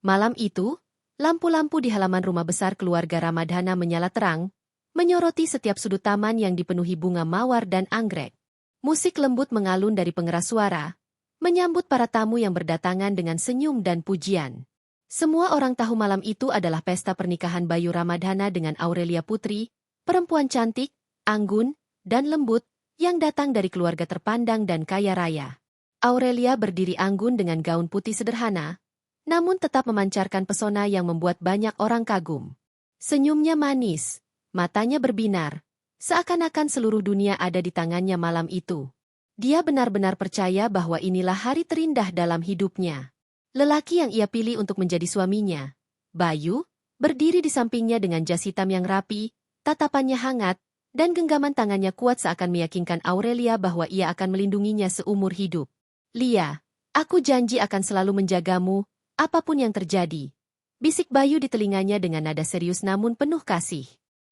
Malam itu, lampu-lampu di halaman rumah besar keluarga Ramadhana menyala terang, menyoroti setiap sudut taman yang dipenuhi bunga mawar dan anggrek. Musik lembut mengalun dari pengeras suara, menyambut para tamu yang berdatangan dengan senyum dan pujian. Semua orang tahu malam itu adalah pesta pernikahan Bayu Ramadhana dengan Aurelia Putri, perempuan cantik, anggun, dan lembut, yang datang dari keluarga terpandang dan kaya raya. Aurelia berdiri anggun dengan gaun putih sederhana, namun tetap memancarkan pesona yang membuat banyak orang kagum. Senyumnya manis, matanya berbinar, seakan-akan seluruh dunia ada di tangannya malam itu. Dia benar-benar percaya bahwa inilah hari terindah dalam hidupnya. Lelaki yang ia pilih untuk menjadi suaminya, Bayu, berdiri di sampingnya dengan jas hitam yang rapi, tatapannya hangat, dan genggaman tangannya kuat seakan meyakinkan Aurelia bahwa ia akan melindunginya seumur hidup. "Lia, aku janji akan selalu menjagamu, apapun yang terjadi," bisik Bayu di telinganya dengan nada serius namun penuh kasih.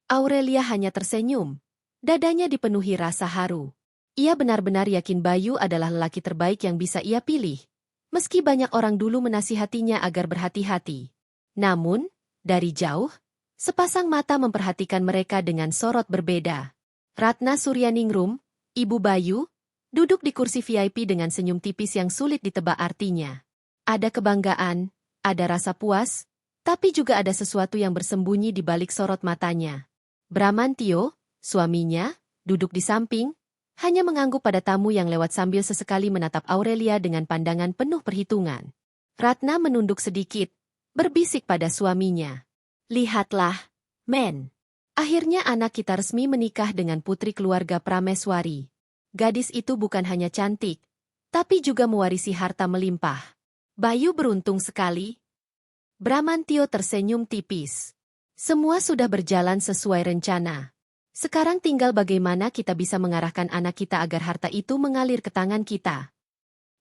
Aurelia hanya tersenyum. Dadanya dipenuhi rasa haru. Ia benar-benar yakin Bayu adalah lelaki terbaik yang bisa ia pilih. Meski banyak orang dulu menasihatinya agar berhati-hati. Namun, dari jauh, sepasang mata memperhatikan mereka dengan sorot berbeda. Ratna Suryaningrum, ibu Bayu, duduk di kursi VIP dengan senyum tipis yang sulit ditebak artinya. Ada kebanggaan, ada rasa puas, tapi juga ada sesuatu yang bersembunyi di balik sorot matanya. Bramantio, suaminya, duduk di samping, hanya mengangguk pada tamu yang lewat sambil sesekali menatap Aurelia dengan pandangan penuh perhitungan. Ratna menunduk sedikit, berbisik pada suaminya. "Lihatlah, men. Akhirnya anak kita resmi menikah dengan putri keluarga Prameswari. Gadis itu bukan hanya cantik, tapi juga mewarisi harta melimpah. Bayu beruntung sekali." Bramantio tersenyum tipis. "Semua sudah berjalan sesuai rencana. Sekarang tinggal bagaimana kita bisa mengarahkan anak kita agar harta itu mengalir ke tangan kita."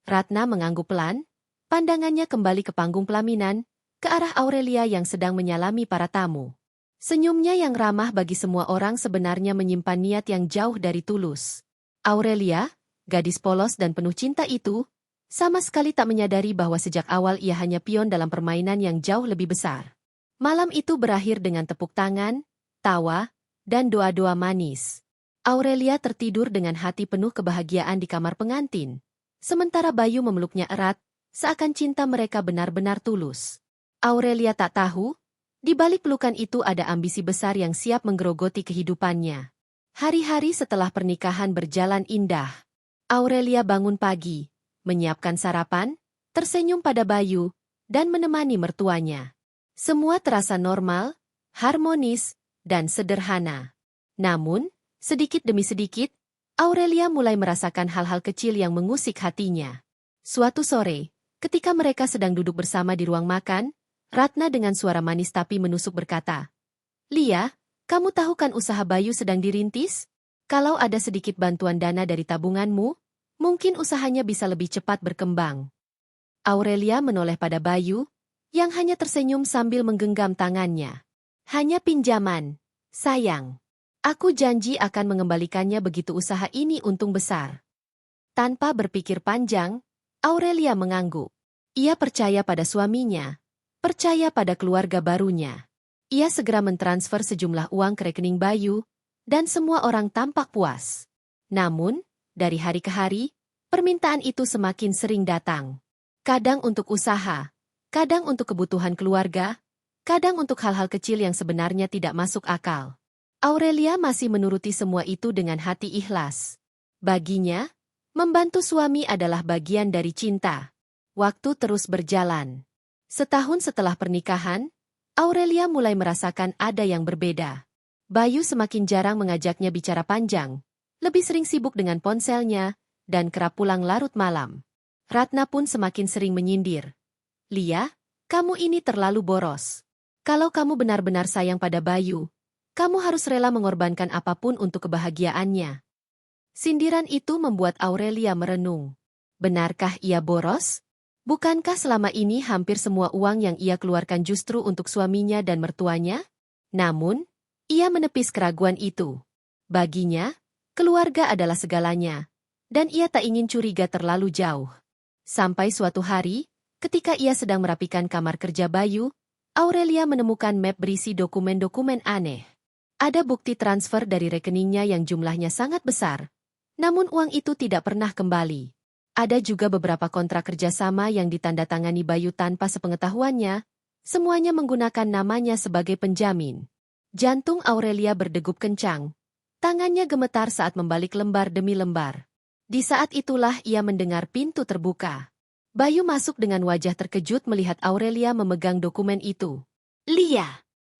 Ratna mengangguk pelan, pandangannya kembali ke panggung pelaminan, ke arah Aurelia yang sedang menyalami para tamu. Senyumnya yang ramah bagi semua orang sebenarnya menyimpan niat yang jauh dari tulus. Aurelia, gadis polos dan penuh cinta itu, sama sekali tak menyadari bahwa sejak awal ia hanya pion dalam permainan yang jauh lebih besar. Malam itu berakhir dengan tepuk tangan, tawa, dan doa-doa manis. Aurelia tertidur dengan hati penuh kebahagiaan di kamar pengantin. Sementara Bayu memeluknya erat, seakan cinta mereka benar-benar tulus. Aurelia tak tahu, di balik pelukan itu ada ambisi besar yang siap menggerogoti kehidupannya. Hari-hari setelah pernikahan berjalan indah. Aurelia bangun pagi, menyiapkan sarapan, tersenyum pada Bayu, dan menemani mertuanya. Semua terasa normal, harmonis, dan sederhana. Namun, sedikit demi sedikit, Aurelia mulai merasakan hal-hal kecil yang mengusik hatinya. Suatu sore, ketika mereka sedang duduk bersama di ruang makan, Ratna dengan suara manis tapi menusuk berkata, "Lia, kamu tahu kan usaha Bayu sedang dirintis? Kalau ada sedikit bantuan dana dari tabunganmu, mungkin usahanya bisa lebih cepat berkembang." Aurelia menoleh pada Bayu, yang hanya tersenyum sambil menggenggam tangannya. "Hanya pinjaman, sayang. Aku janji akan mengembalikannya begitu usaha ini untung besar." Tanpa berpikir panjang, Aurelia mengangguk. Ia percaya pada suaminya, percaya pada keluarga barunya. Ia segera mentransfer sejumlah uang ke rekening Bayu, dan semua orang tampak puas. Namun, dari hari ke hari, permintaan itu semakin sering datang. Kadang untuk usaha, kadang untuk kebutuhan keluarga, kadang untuk hal-hal kecil yang sebenarnya tidak masuk akal. Aurelia masih menuruti semua itu dengan hati ikhlas. Baginya, membantu suami adalah bagian dari cinta. Waktu terus berjalan. Setahun setelah pernikahan, Aurelia mulai merasakan ada yang berbeda. Bayu semakin jarang mengajaknya bicara panjang, lebih sering sibuk dengan ponselnya, dan kerap pulang larut malam. Ratna pun semakin sering menyindir. "Lia, kamu ini terlalu boros. Kalau kamu benar-benar sayang pada Bayu, kamu harus rela mengorbankan apapun untuk kebahagiaannya." Sindiran itu membuat Aurelia merenung. Benarkah ia boros? Bukankah selama ini hampir semua uang yang ia keluarkan justru untuk suaminya dan mertuanya? Namun, ia menepis keraguan itu. Baginya, keluarga adalah segalanya, dan ia tak ingin curiga terlalu jauh. Sampai suatu hari, Ketika ia sedang merapikan kamar kerja Bayu, Aurelia menemukan map berisi dokumen-dokumen aneh. Ada bukti transfer dari rekeningnya yang jumlahnya sangat besar, namun uang itu tidak pernah kembali. Ada juga beberapa kontrak kerjasama yang ditandatangani Bayu tanpa sepengetahuannya, semuanya menggunakan namanya sebagai penjamin. Jantung Aurelia berdegup kencang. Tangannya gemetar saat membalik lembar demi lembar. Di saat itulah ia mendengar pintu terbuka. Bayu masuk dengan wajah terkejut melihat Aurelia memegang dokumen itu. "Lia,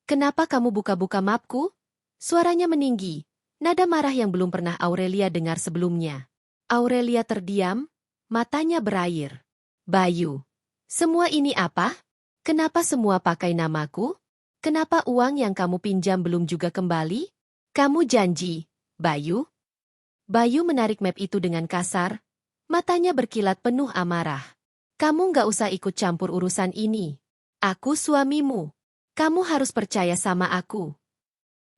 kenapa kamu buka-buka mapku?" Suaranya meninggi, nada marah yang belum pernah Aurelia dengar sebelumnya. Aurelia terdiam, matanya berair. "Bayu, semua ini apa? Kenapa semua pakai namaku? Kenapa uang yang kamu pinjam belum juga kembali? Kamu janji, Bayu?" Bayu menarik map itu dengan kasar, matanya berkilat penuh amarah. "Kamu nggak usah ikut campur urusan ini. Aku suamimu. Kamu harus percaya sama aku."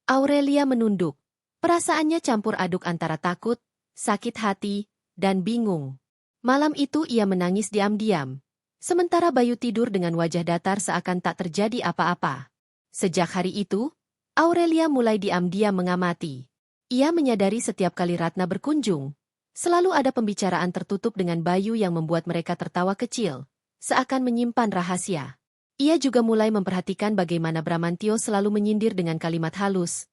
Aurelia menunduk. Perasaannya campur aduk antara takut, sakit hati, dan bingung. Malam itu ia menangis diam-diam. Sementara Bayu tidur dengan wajah datar seakan tak terjadi apa-apa. Sejak hari itu, Aurelia mulai diam-diam mengamati. Ia menyadari setiap kali Ratna berkunjung, selalu ada pembicaraan tertutup dengan Bayu yang membuat mereka tertawa kecil, seakan menyimpan rahasia. Ia juga mulai memperhatikan bagaimana Bramantio selalu menyindir dengan kalimat halus.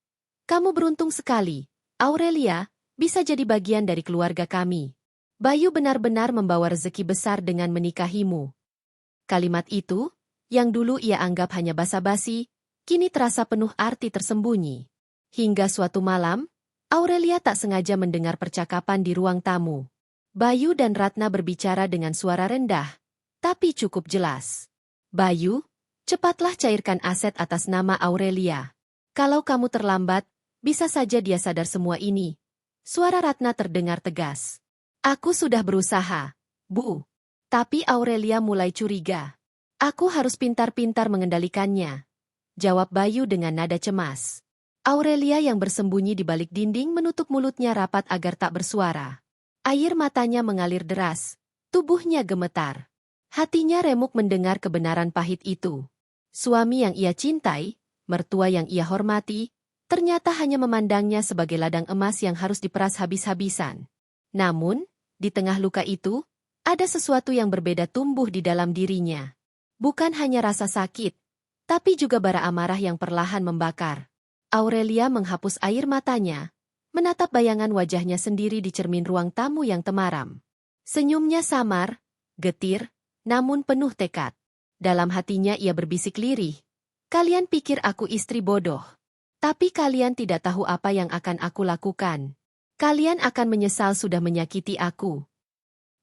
"Kamu beruntung sekali, Aurelia, bisa jadi bagian dari keluarga kami. Bayu benar-benar membawa rezeki besar dengan menikahimu." Kalimat itu, yang dulu ia anggap hanya basa-basi, kini terasa penuh arti tersembunyi. Hingga suatu malam, Aurelia tak sengaja mendengar percakapan di ruang tamu. Bayu dan Ratna berbicara dengan suara rendah, tapi cukup jelas. "Bayu, cepatlah cairkan aset atas nama Aurelia. Kalau kamu terlambat, bisa saja dia sadar semua ini." Suara Ratna terdengar tegas. "Aku sudah berusaha, Bu." Tapi Aurelia mulai curiga. "Aku harus pintar-pintar mengendalikannya," jawab Bayu dengan nada cemas. Aurelia yang bersembunyi di balik dinding menutup mulutnya rapat agar tak bersuara. Air matanya mengalir deras, tubuhnya gemetar. Hatinya remuk mendengar kebenaran pahit itu. Suami yang ia cintai, mertua yang ia hormati, ternyata hanya memandangnya sebagai ladang emas yang harus diperas habis-habisan. Namun, di tengah luka itu, ada sesuatu yang berbeda tumbuh di dalam dirinya. Bukan hanya rasa sakit, tapi juga bara amarah yang perlahan membakar. Aurelia menghapus air matanya, menatap bayangan wajahnya sendiri di cermin ruang tamu yang temaram. Senyumnya samar, getir, namun penuh tekad. Dalam hatinya ia berbisik lirih. "Kalian pikir aku istri bodoh. Tapi kalian tidak tahu apa yang akan aku lakukan. Kalian akan menyesal sudah menyakiti aku."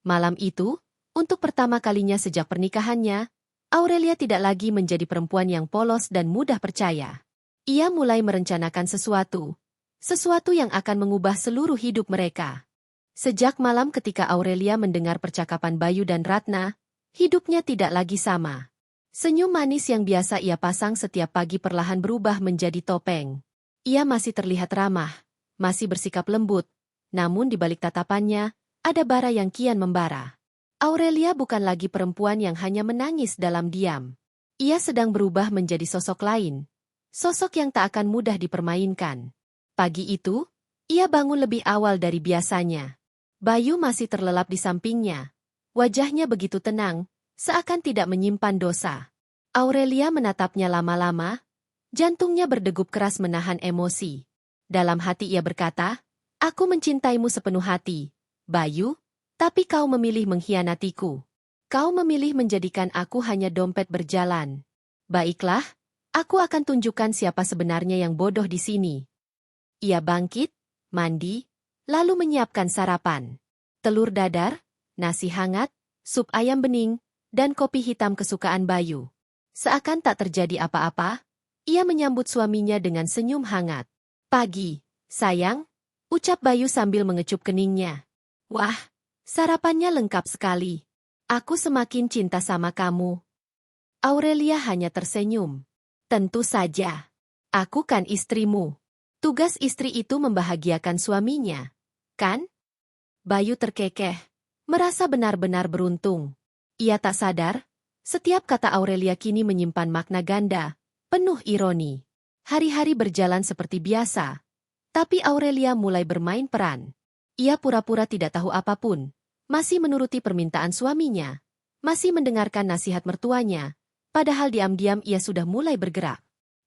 Malam itu, untuk pertama kalinya sejak pernikahannya, Aurelia tidak lagi menjadi perempuan yang polos dan mudah percaya. Ia mulai merencanakan sesuatu yang akan mengubah seluruh hidup mereka. Sejak malam ketika Aurelia mendengar percakapan Bayu dan Ratna, hidupnya tidak lagi sama. Senyum manis yang biasa ia pasang setiap pagi perlahan berubah menjadi topeng. Ia masih terlihat ramah, masih bersikap lembut, namun di balik tatapannya, ada bara yang kian membara. Aurelia bukan lagi perempuan yang hanya menangis dalam diam. Ia sedang berubah menjadi sosok lain. Sosok yang tak akan mudah dipermainkan. Pagi itu, ia bangun lebih awal dari biasanya. Bayu masih terlelap di sampingnya. Wajahnya begitu tenang, seakan tidak menyimpan dosa. Aurelia menatapnya lama-lama, jantungnya berdegup keras menahan emosi. Dalam hati ia berkata, "Aku mencintaimu sepenuh hati, Bayu, tapi kau memilih mengkhianatiku. Kau memilih menjadikan aku hanya dompet berjalan. Baiklah, aku akan tunjukkan siapa sebenarnya yang bodoh di sini." Ia bangkit, mandi, lalu menyiapkan sarapan. Telur dadar, nasi hangat, sup ayam bening, dan kopi hitam kesukaan Bayu. Seakan tak terjadi apa-apa, ia menyambut suaminya dengan senyum hangat. "Pagi, sayang," ucap Bayu sambil mengecup keningnya. "Wah, sarapannya lengkap sekali. Aku semakin cinta sama kamu." Aurelia hanya tersenyum. "Tentu saja. Aku kan istrimu. Tugas istri itu membahagiakan suaminya, kan?" Bayu terkekeh, merasa benar-benar beruntung. Ia tak sadar, Setiap kata Aurelia kini menyimpan makna ganda, penuh ironi. Hari-hari berjalan seperti biasa. Tapi Aurelia mulai bermain peran. Ia pura-pura tidak tahu apapun, masih menuruti permintaan suaminya, masih mendengarkan nasihat mertuanya, padahal diam-diam ia sudah mulai bergerak.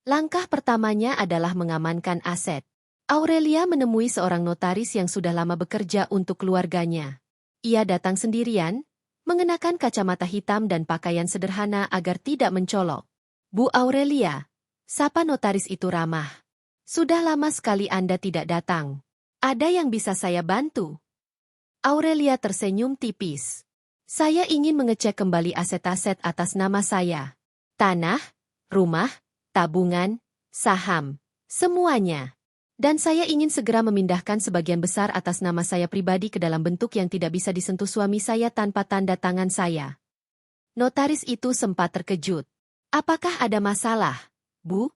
Langkah pertamanya adalah mengamankan aset. Aurelia menemui seorang notaris yang sudah lama bekerja untuk keluarganya. Ia datang sendirian, mengenakan kacamata hitam dan pakaian sederhana agar tidak mencolok. "Bu Aurelia," sapa notaris itu ramah. "Sudah lama sekali Anda tidak datang. Ada yang bisa saya bantu?" Aurelia tersenyum tipis. "Saya ingin mengecek kembali aset-aset atas nama saya. Tanah, rumah, tabungan, saham, semuanya. Dan saya ingin segera memindahkan sebagian besar atas nama saya pribadi ke dalam bentuk yang tidak bisa disentuh suami saya tanpa tanda tangan saya." Notaris itu sempat terkejut. "Apakah ada masalah, Bu?"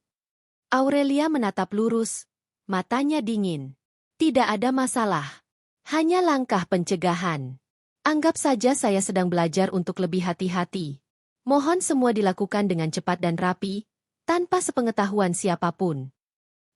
Aurelia menatap lurus, matanya dingin. "Tidak ada masalah. Hanya langkah pencegahan. Anggap saja saya sedang belajar untuk lebih hati-hati. Mohon semua dilakukan dengan cepat dan rapi, tanpa sepengetahuan siapapun."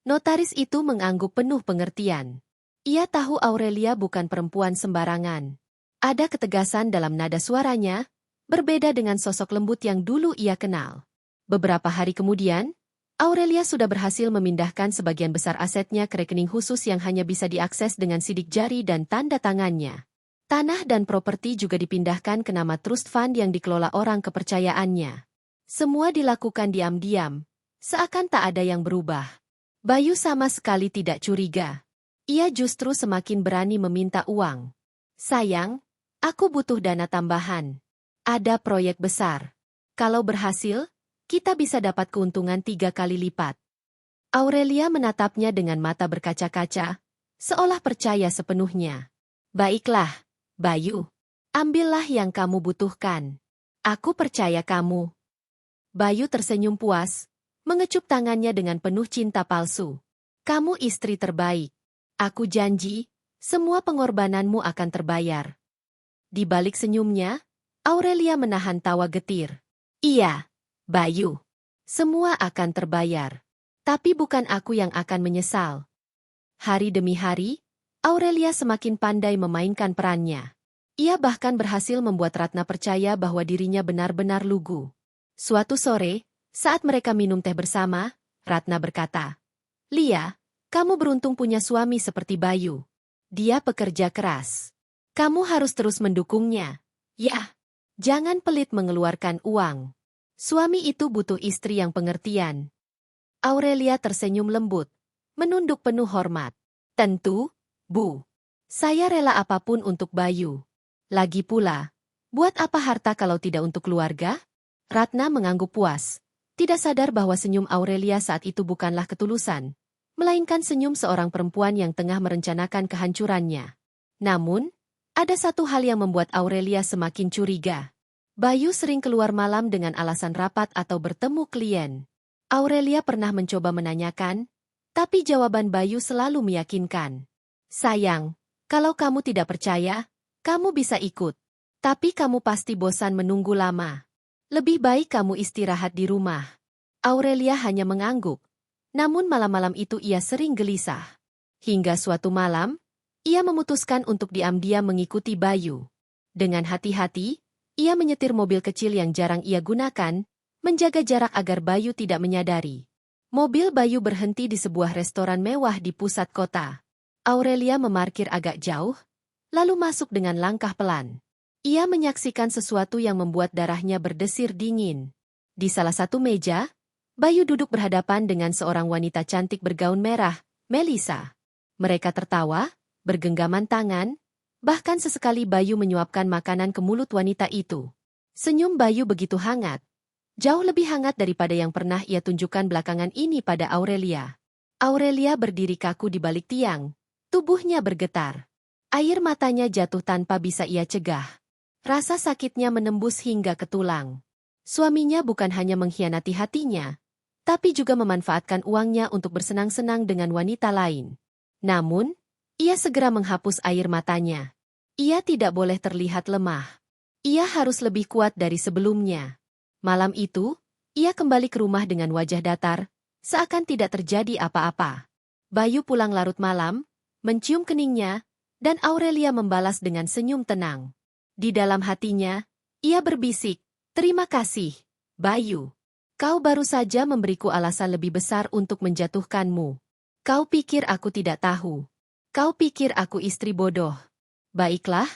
Notaris itu mengangguk penuh pengertian. Ia tahu Aurelia bukan perempuan sembarangan. Ada ketegasan dalam nada suaranya, berbeda dengan sosok lembut yang dulu ia kenal. Beberapa hari kemudian, Aurelia sudah berhasil memindahkan sebagian besar asetnya ke rekening khusus yang hanya bisa diakses dengan sidik jari dan tanda tangannya. Tanah dan properti juga dipindahkan ke nama trust fund yang dikelola orang kepercayaannya. Semua dilakukan diam-diam, seakan tak ada yang berubah. Bayu sama sekali tidak curiga. Ia justru semakin berani meminta uang. "Sayang, aku butuh dana tambahan. Ada proyek besar. Kalau berhasil, kita bisa dapat keuntungan 3 kali lipat." Aurelia menatapnya dengan mata berkaca-kaca, seolah percaya sepenuhnya. "Baiklah, Bayu. Ambillah yang kamu butuhkan. Aku percaya kamu." Bayu tersenyum puas, mengecup tangannya dengan penuh cinta palsu. "Kamu istri terbaik. Aku janji, semua pengorbananmu akan terbayar." Di balik senyumnya, Aurelia menahan tawa getir. "Iya, Bayu. Semua akan terbayar. Tapi bukan aku yang akan menyesal." Hari demi hari, Aurelia semakin pandai memainkan perannya. Ia bahkan berhasil membuat Ratna percaya bahwa dirinya benar-benar lugu. Suatu sore, saat mereka minum teh bersama, Ratna berkata, "Lia, kamu beruntung punya suami seperti Bayu. Dia pekerja keras. Kamu harus terus mendukungnya. Ya, jangan pelit mengeluarkan uang. Suami itu butuh istri yang pengertian." Aurelia tersenyum lembut, menunduk penuh hormat. "Tentu, Bu. Saya rela apapun untuk Bayu. Lagi pula, buat apa harta kalau tidak untuk keluarga?" Ratna mengangguk puas, tidak sadar bahwa senyum Aurelia saat itu bukanlah ketulusan, melainkan senyum seorang perempuan yang tengah merencanakan kehancurannya. Namun, ada satu hal yang membuat Aurelia semakin curiga. Bayu sering keluar malam dengan alasan rapat atau bertemu klien. Aurelia pernah mencoba menanyakan, tapi jawaban Bayu selalu meyakinkan. "Sayang, kalau kamu tidak percaya, kamu bisa ikut. Tapi kamu pasti bosan menunggu lama. Lebih baik kamu istirahat di rumah." Aurelia hanya mengangguk. Namun malam-malam itu ia sering gelisah. Hingga suatu malam, ia memutuskan untuk diam-diam mengikuti Bayu. Dengan hati-hati, ia menyetir mobil kecil yang jarang ia gunakan, menjaga jarak agar Bayu tidak menyadari. Mobil Bayu berhenti di sebuah restoran mewah di pusat kota. Aurelia memarkir agak jauh, lalu masuk dengan langkah pelan. Ia menyaksikan sesuatu yang membuat darahnya berdesir dingin. Di salah satu meja, Bayu duduk berhadapan dengan seorang wanita cantik bergaun merah, Melissa. Mereka tertawa, bergenggaman tangan, bahkan sesekali Bayu menyuapkan makanan ke mulut wanita itu. Senyum Bayu begitu hangat, jauh lebih hangat daripada yang pernah ia tunjukkan belakangan ini pada Aurelia. Aurelia berdiri kaku di balik tiang, tubuhnya bergetar. Air matanya jatuh tanpa bisa ia cegah. Rasa sakitnya menembus hingga ke tulang. Suaminya bukan hanya mengkhianati hatinya, tapi juga memanfaatkan uangnya untuk bersenang-senang dengan wanita lain. Namun, ia segera menghapus air matanya. Ia tidak boleh terlihat lemah. Ia harus lebih kuat dari sebelumnya. Malam itu, ia kembali ke rumah dengan wajah datar, seakan tidak terjadi apa-apa. Bayu pulang larut malam, mencium keningnya, dan Aurelia membalas dengan senyum tenang. Di dalam hatinya, ia berbisik, "Terima kasih, Bayu. Kau baru saja memberiku alasan lebih besar untuk menjatuhkanmu. Kau pikir aku tidak tahu. Kau pikir aku istri bodoh. Baiklah,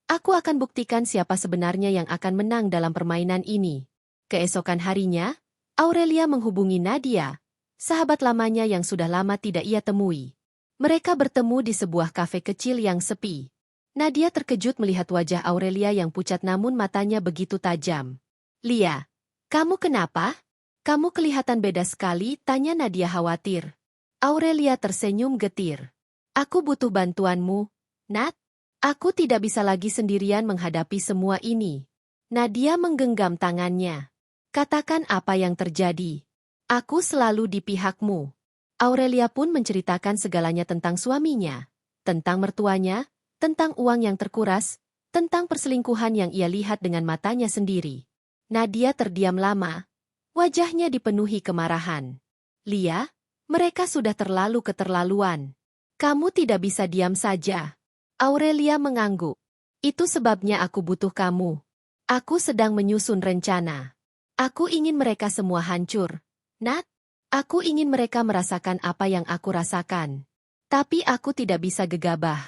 aku akan buktikan siapa sebenarnya yang akan menang dalam permainan ini." Keesokan harinya, Aurelia menghubungi Nadia, sahabat lamanya yang sudah lama tidak ia temui. Mereka bertemu di sebuah kafe kecil yang sepi. Nadia terkejut melihat wajah Aurelia yang pucat namun matanya begitu tajam. "Lia, kamu kenapa? Kamu kelihatan beda sekali," tanya Nadia khawatir. Aurelia tersenyum getir. "Aku butuh bantuanmu, Nat. Aku tidak bisa lagi sendirian menghadapi semua ini." Nadia menggenggam tangannya. "Katakan apa yang terjadi. Aku selalu di pihakmu." Aurelia pun menceritakan segalanya tentang suaminya, tentang mertuanya, tentang uang yang terkuras, tentang perselingkuhan yang ia lihat dengan matanya sendiri. Nadia terdiam lama. Wajahnya dipenuhi kemarahan. "Lia, mereka sudah terlalu keterlaluan. Kamu tidak bisa diam saja." Aurelia mengangguk. "Itu sebabnya aku butuh kamu. Aku sedang menyusun rencana. Aku ingin mereka semua hancur. Nat, aku ingin mereka merasakan apa yang aku rasakan. Tapi aku tidak bisa gegabah.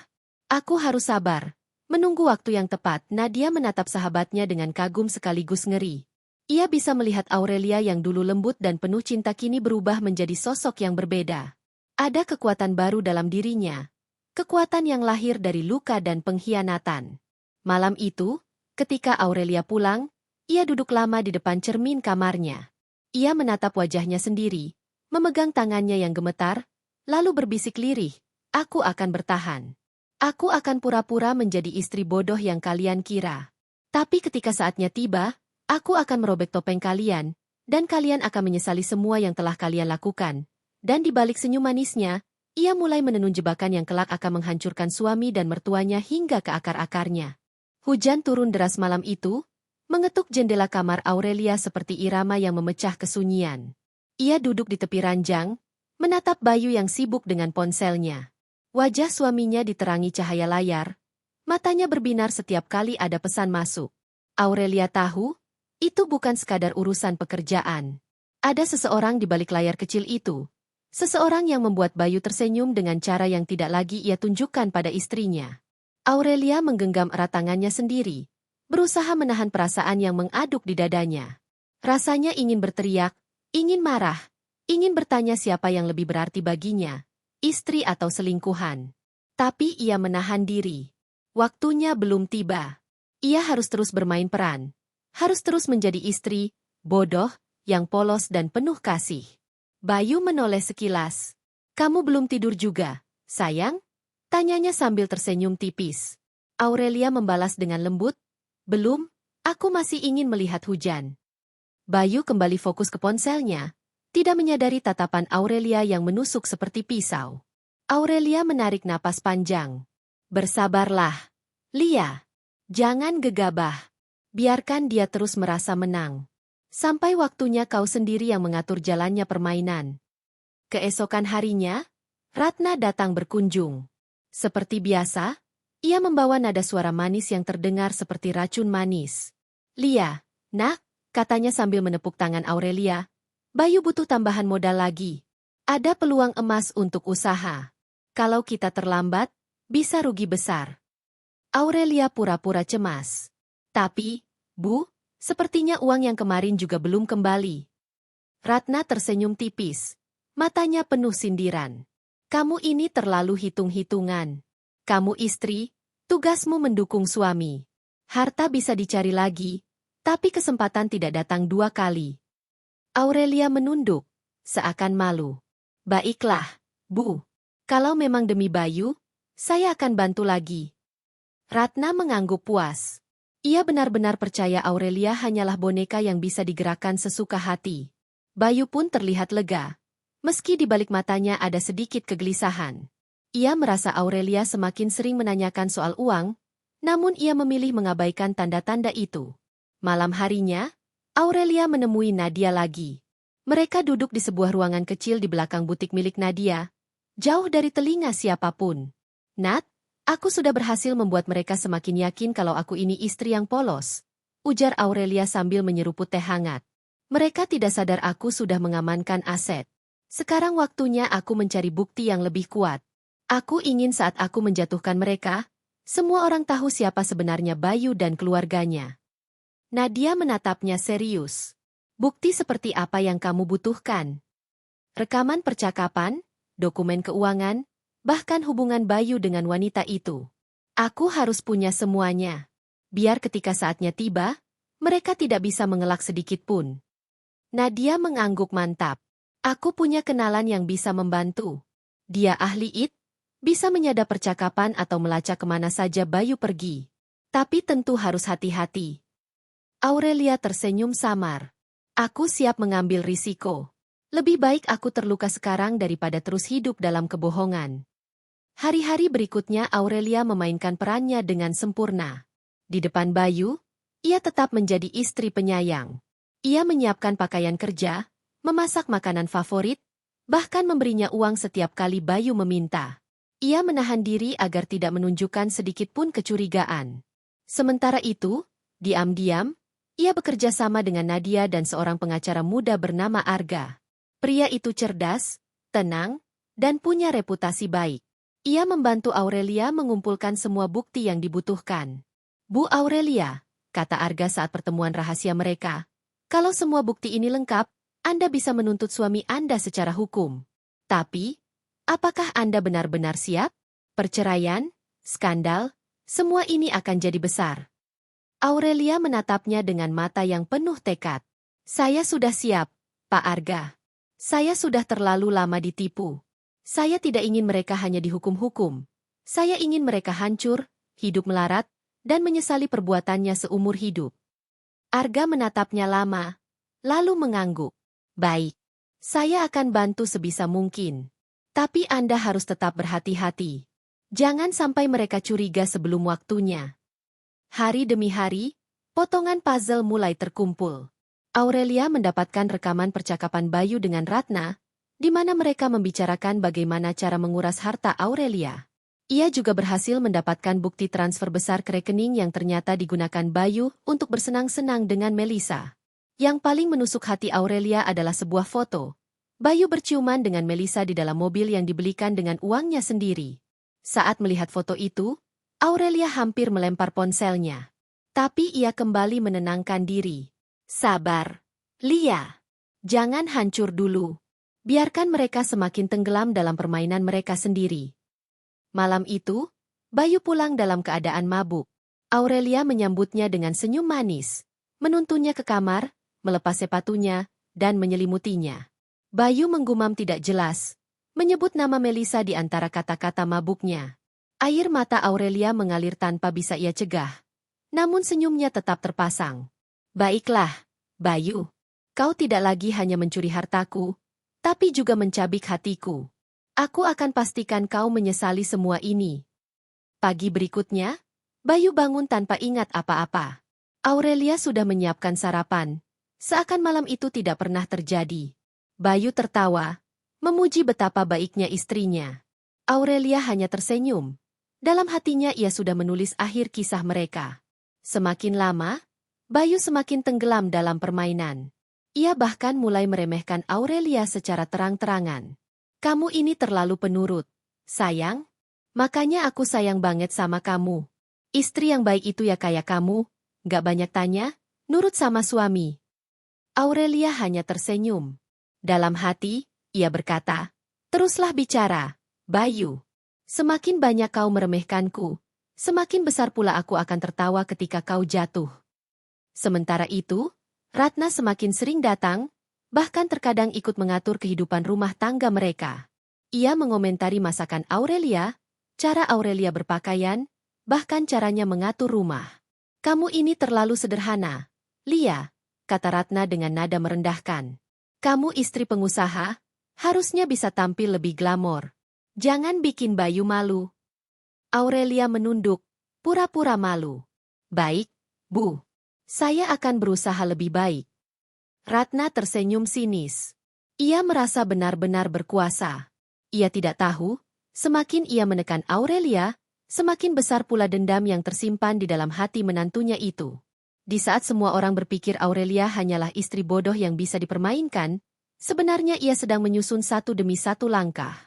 Aku harus sabar. Menunggu waktu yang tepat." Nadia menatap sahabatnya dengan kagum sekaligus ngeri. Ia bisa melihat Aurelia yang dulu lembut dan penuh cinta kini berubah menjadi sosok yang berbeda. Ada kekuatan baru dalam dirinya. Kekuatan yang lahir dari luka dan pengkhianatan. Malam itu, ketika Aurelia pulang, ia duduk lama di depan cermin kamarnya. Ia menatap wajahnya sendiri, memegang tangannya yang gemetar, lalu berbisik lirih, "Aku akan bertahan. Aku akan pura-pura menjadi istri bodoh yang kalian kira. Tapi ketika saatnya tiba, aku akan merobek topeng kalian, dan kalian akan menyesali semua yang telah kalian lakukan." Dan di balik senyum manisnya, ia mulai menenun jebakan yang kelak akan menghancurkan suami dan mertuanya hingga ke akar-akarnya. Hujan turun deras malam itu, mengetuk jendela kamar Aurelia seperti irama yang memecah kesunyian. Ia duduk di tepi ranjang, menatap Bayu yang sibuk dengan ponselnya. Wajah suaminya diterangi cahaya layar, matanya berbinar setiap kali ada pesan masuk. Aurelia tahu, itu bukan sekadar urusan pekerjaan. Ada seseorang di balik layar kecil itu. Seseorang yang membuat Bayu tersenyum dengan cara yang tidak lagi ia tunjukkan pada istrinya. Aurelia menggenggam erat tangannya sendiri, berusaha menahan perasaan yang mengaduk di dadanya. Rasanya ingin berteriak, ingin marah, ingin bertanya siapa yang lebih berarti baginya, istri atau selingkuhan. Tapi ia menahan diri. Waktunya belum tiba. Ia harus terus bermain peran. Harus terus menjadi istri, bodoh, yang polos dan penuh kasih. Bayu menoleh sekilas. "Kamu belum tidur juga, sayang?" Tanyanya sambil tersenyum tipis. Aurelia membalas dengan lembut, "Belum, aku masih ingin melihat hujan." Bayu kembali fokus ke ponselnya, tidak menyadari tatapan Aurelia yang menusuk seperti pisau. Aurelia menarik napas panjang. "Bersabarlah, Lia. Jangan gegabah. Biarkan dia terus merasa menang. Sampai waktunya kau sendiri yang mengatur jalannya permainan." Keesokan harinya, Ratna datang berkunjung. Seperti biasa, ia membawa nada suara manis yang terdengar seperti racun manis. "Lia, nak," katanya sambil menepuk tangan Aurelia, "Bayu butuh tambahan modal lagi. Ada peluang emas untuk usaha. Kalau kita terlambat, bisa rugi besar." Aurelia pura-pura cemas. "Tapi, Bu, sepertinya uang yang kemarin juga belum kembali." Ratna tersenyum tipis. Matanya penuh sindiran. "Kamu ini terlalu hitung-hitungan. Kamu istri, tugasmu mendukung suami. Harta bisa dicari lagi, tapi kesempatan tidak datang dua kali." Aurelia menunduk, seakan malu. "Baiklah, Bu. Kalau memang demi Bayu, saya akan bantu lagi." Ratna mengangguk puas. Ia benar-benar percaya Aurelia hanyalah boneka yang bisa digerakkan sesuka hati. Bayu pun terlihat lega. Meski di balik matanya ada sedikit kegelisahan. Ia merasa Aurelia semakin sering menanyakan soal uang, namun ia memilih mengabaikan tanda-tanda itu. Malam harinya, Aurelia menemui Nadia lagi. Mereka duduk di sebuah ruangan kecil di belakang butik milik Nadia, jauh dari telinga siapapun. "Nat, aku sudah berhasil membuat mereka semakin yakin kalau aku ini istri yang polos," ujar Aurelia sambil menyeruput teh hangat. "Mereka tidak sadar aku sudah mengamankan aset. Sekarang waktunya aku mencari bukti yang lebih kuat. Aku ingin saat aku menjatuhkan mereka, semua orang tahu siapa sebenarnya Bayu dan keluarganya." Nadia menatapnya serius. "Bukti seperti apa yang kamu butuhkan? Rekaman percakapan, dokumen keuangan, bahkan hubungan Bayu dengan wanita itu. Aku harus punya semuanya. Biar ketika saatnya tiba, mereka tidak bisa mengelak sedikit pun." Nadia mengangguk mantap. "Aku punya kenalan yang bisa membantu. Dia ahli IT, bisa menyadap percakapan atau melacak kemana saja Bayu pergi. Tapi tentu harus hati-hati." Aurelia tersenyum samar. "Aku siap mengambil risiko. Lebih baik aku terluka sekarang daripada terus hidup dalam kebohongan." Hari-hari berikutnya Aurelia memainkan perannya dengan sempurna. Di depan Bayu, ia tetap menjadi istri penyayang. Ia menyiapkan pakaian kerja, memasak makanan favorit, bahkan memberinya uang setiap kali Bayu meminta. Ia menahan diri agar tidak menunjukkan sedikit pun kecurigaan. Sementara itu, diam-diam, ia bekerja sama dengan Nadia dan seorang pengacara muda bernama Arga. Pria itu cerdas, tenang, dan punya reputasi baik. Ia membantu Aurelia mengumpulkan semua bukti yang dibutuhkan. "Bu Aurelia," kata Arga saat pertemuan rahasia mereka, "kalau semua bukti ini lengkap, Anda bisa menuntut suami Anda secara hukum. Tapi, apakah Anda benar-benar siap? Perceraian, skandal, semua ini akan jadi besar." Aurelia menatapnya dengan mata yang penuh tekad. "Saya sudah siap, Pak Arga. Saya sudah terlalu lama ditipu. Saya tidak ingin mereka hanya dihukum hukum. Saya ingin mereka hancur, hidup melarat, dan menyesali perbuatannya seumur hidup." Arga menatapnya lama, lalu mengangguk. "Baik. Saya akan bantu sebisa mungkin. Tapi Anda harus tetap berhati-hati. Jangan sampai mereka curiga sebelum waktunya." Hari demi hari, potongan puzzle mulai terkumpul. Aurelia mendapatkan rekaman percakapan Bayu dengan Ratna, di mana mereka membicarakan bagaimana cara menguras harta Aurelia. Ia juga berhasil mendapatkan bukti transfer besar ke rekening yang ternyata digunakan Bayu untuk bersenang-senang dengan Melissa. Yang paling menusuk hati Aurelia adalah sebuah foto. Bayu berciuman dengan Melissa di dalam mobil yang dibelikan dengan uangnya sendiri. Saat melihat foto itu, Aurelia hampir melempar ponselnya. Tapi ia kembali menenangkan diri. "Sabar, Lia. Jangan hancur dulu. Biarkan mereka semakin tenggelam dalam permainan mereka sendiri." Malam itu, Bayu pulang dalam keadaan mabuk. Aurelia menyambutnya dengan senyum manis, menuntunnya ke kamar, melepas sepatunya, dan menyelimutinya. Bayu menggumam tidak jelas, menyebut nama Melissa di antara kata-kata mabuknya. Air mata Aurelia mengalir tanpa bisa ia cegah. Namun senyumnya tetap terpasang. "Baiklah, Bayu. Kau tidak lagi hanya mencuri hartaku, tapi juga mencabik hatiku. Aku akan pastikan kau menyesali semua ini." Pagi berikutnya, Bayu bangun tanpa ingat apa-apa. Aurelia sudah menyiapkan sarapan, seakan malam itu tidak pernah terjadi. Bayu tertawa, memuji betapa baiknya istrinya. Aurelia hanya tersenyum. Dalam hatinya ia sudah menulis akhir kisah mereka. Semakin lama, Bayu semakin tenggelam dalam permainan. Ia bahkan mulai meremehkan Aurelia secara terang-terangan. "Kamu ini terlalu penurut, sayang. Makanya aku sayang banget sama kamu. Istri yang baik itu ya kayak kamu, gak banyak tanya, nurut sama suami." Aurelia hanya tersenyum. Dalam hati, ia berkata, "Teruslah bicara, Bayu. Semakin banyak kau meremehkanku, semakin besar pula aku akan tertawa ketika kau jatuh." Sementara itu, Ratna semakin sering datang, bahkan terkadang ikut mengatur kehidupan rumah tangga mereka. Ia mengomentari masakan Aurelia, cara Aurelia berpakaian, bahkan caranya mengatur rumah. "Kamu ini terlalu sederhana, Lia," kata Ratna dengan nada merendahkan. "Kamu istri pengusaha, harusnya bisa tampil lebih glamor. Jangan bikin Bayu malu." Aurelia menunduk, pura-pura malu. "Baik, Bu. Saya akan berusaha lebih baik." Ratna tersenyum sinis. Ia merasa benar-benar berkuasa. Ia tidak tahu, semakin ia menekan Aurelia, semakin besar pula dendam yang tersimpan di dalam hati menantunya itu. Di saat semua orang berpikir Aurelia hanyalah istri bodoh yang bisa dipermainkan, sebenarnya ia sedang menyusun satu demi satu langkah.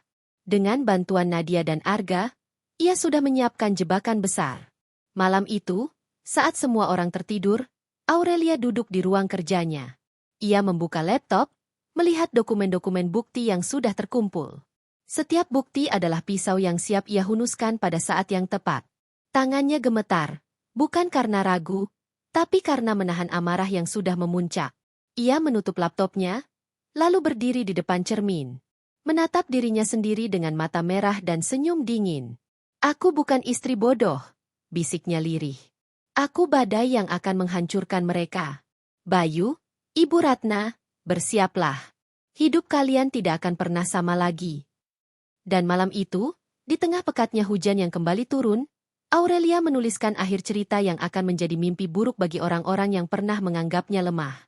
Dengan bantuan Nadia dan Arga, ia sudah menyiapkan jebakan besar. Malam itu, saat semua orang tertidur, Aurelia duduk di ruang kerjanya. Ia membuka laptop, melihat dokumen-dokumen bukti yang sudah terkumpul. Setiap bukti adalah pisau yang siap ia hunuskan pada saat yang tepat. Tangannya gemetar, bukan karena ragu, tapi karena menahan amarah yang sudah memuncak. Ia menutup laptopnya, lalu berdiri di depan cermin. Menatap dirinya sendiri dengan mata merah dan senyum dingin. Aku bukan istri bodoh, bisiknya lirih. Aku badai yang akan menghancurkan mereka. Bayu, Ibu Ratna, bersiaplah. Hidup kalian tidak akan pernah sama lagi. Dan malam itu, di tengah pekatnya hujan yang kembali turun, Aurelia menuliskan akhir cerita yang akan menjadi mimpi buruk bagi orang-orang yang pernah menganggapnya lemah.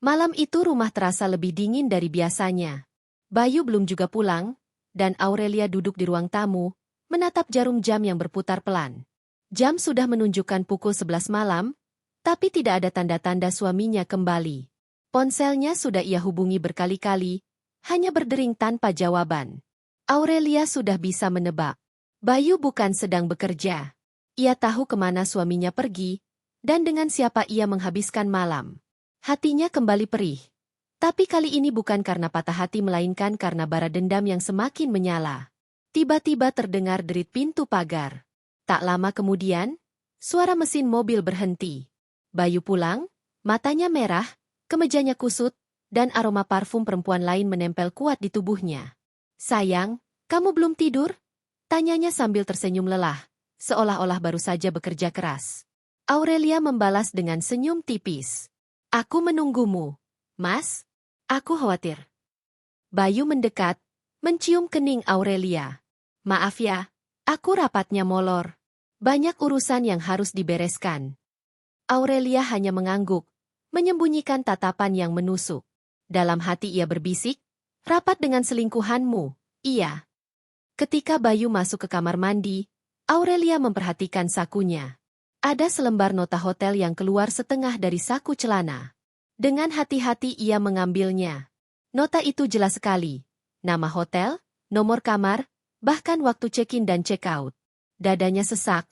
Malam itu rumah terasa lebih dingin dari biasanya. Bayu belum juga pulang, dan Aurelia duduk di ruang tamu, menatap jarum jam yang berputar pelan. Jam sudah menunjukkan pukul 11 malam, tapi tidak ada tanda-tanda suaminya kembali. Ponselnya sudah ia hubungi berkali-kali, hanya berdering tanpa jawaban. Aurelia sudah bisa menebak. Bayu bukan sedang bekerja. Ia tahu kemana suaminya pergi, dan dengan siapa ia menghabiskan malam. Hatinya kembali perih. Tapi kali ini bukan karena patah hati melainkan karena bara dendam yang semakin menyala. Tiba-tiba terdengar derit pintu pagar. Tak lama kemudian, suara mesin mobil berhenti. Bayu pulang, matanya merah, kemejanya kusut, dan aroma parfum perempuan lain menempel kuat di tubuhnya. Sayang, kamu belum tidur? Tanyanya sambil tersenyum lelah, seolah-olah baru saja bekerja keras. Aurelia membalas dengan senyum tipis. Aku menunggumu, Mas. Aku khawatir. Bayu mendekat, mencium kening Aurelia. Maaf ya, aku rapatnya molor. Banyak urusan yang harus dibereskan. Aurelia hanya mengangguk, menyembunyikan tatapan yang menusuk. Dalam hati ia berbisik, rapat dengan selingkuhanmu, iya. Ketika Bayu masuk ke kamar mandi, Aurelia memperhatikan sakunya. Ada selembar nota hotel yang keluar setengah dari saku celana. Dengan hati-hati ia mengambilnya. Nota itu jelas sekali. Nama hotel, nomor kamar, bahkan waktu check-in dan check-out. Dadanya sesak,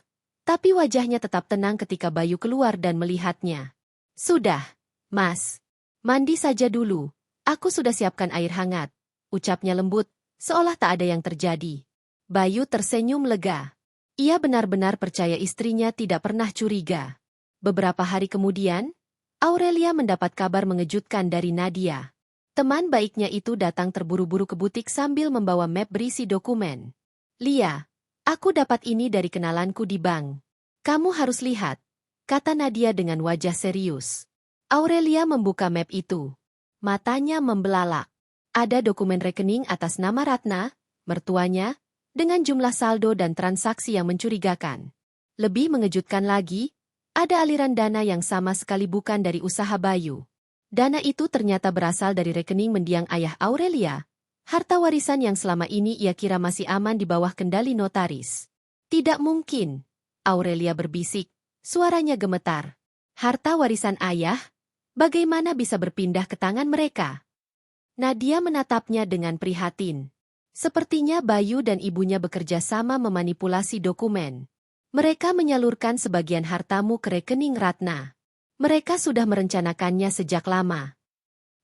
tapi wajahnya tetap tenang ketika Bayu keluar dan melihatnya. Sudah, Mas. Mandi saja dulu. Aku sudah siapkan air hangat. Ucapnya lembut, seolah tak ada yang terjadi. Bayu tersenyum lega. Ia benar-benar percaya istrinya tidak pernah curiga. Beberapa hari kemudian, Aurelia mendapat kabar mengejutkan dari Nadia. Teman baiknya itu datang terburu-buru ke butik sambil membawa map berisi dokumen. Lia, aku dapat ini dari kenalanku di bank. Kamu harus lihat, kata Nadia dengan wajah serius. Aurelia membuka map itu. Matanya membelalak. Ada dokumen rekening atas nama Ratna, mertuanya, dengan jumlah saldo dan transaksi yang mencurigakan. Lebih mengejutkan lagi, ada aliran dana yang sama sekali bukan dari usaha Bayu. Dana itu ternyata berasal dari rekening mendiang ayah Aurelia, harta warisan yang selama ini ia kira masih aman di bawah kendali notaris. Tidak mungkin, Aurelia berbisik, suaranya gemetar. Harta warisan ayah? Bagaimana bisa berpindah ke tangan mereka? Nadia menatapnya dengan prihatin. Sepertinya Bayu dan ibunya bekerja sama memanipulasi dokumen. Mereka menyalurkan sebagian hartamu ke rekening Ratna. Mereka sudah merencanakannya sejak lama.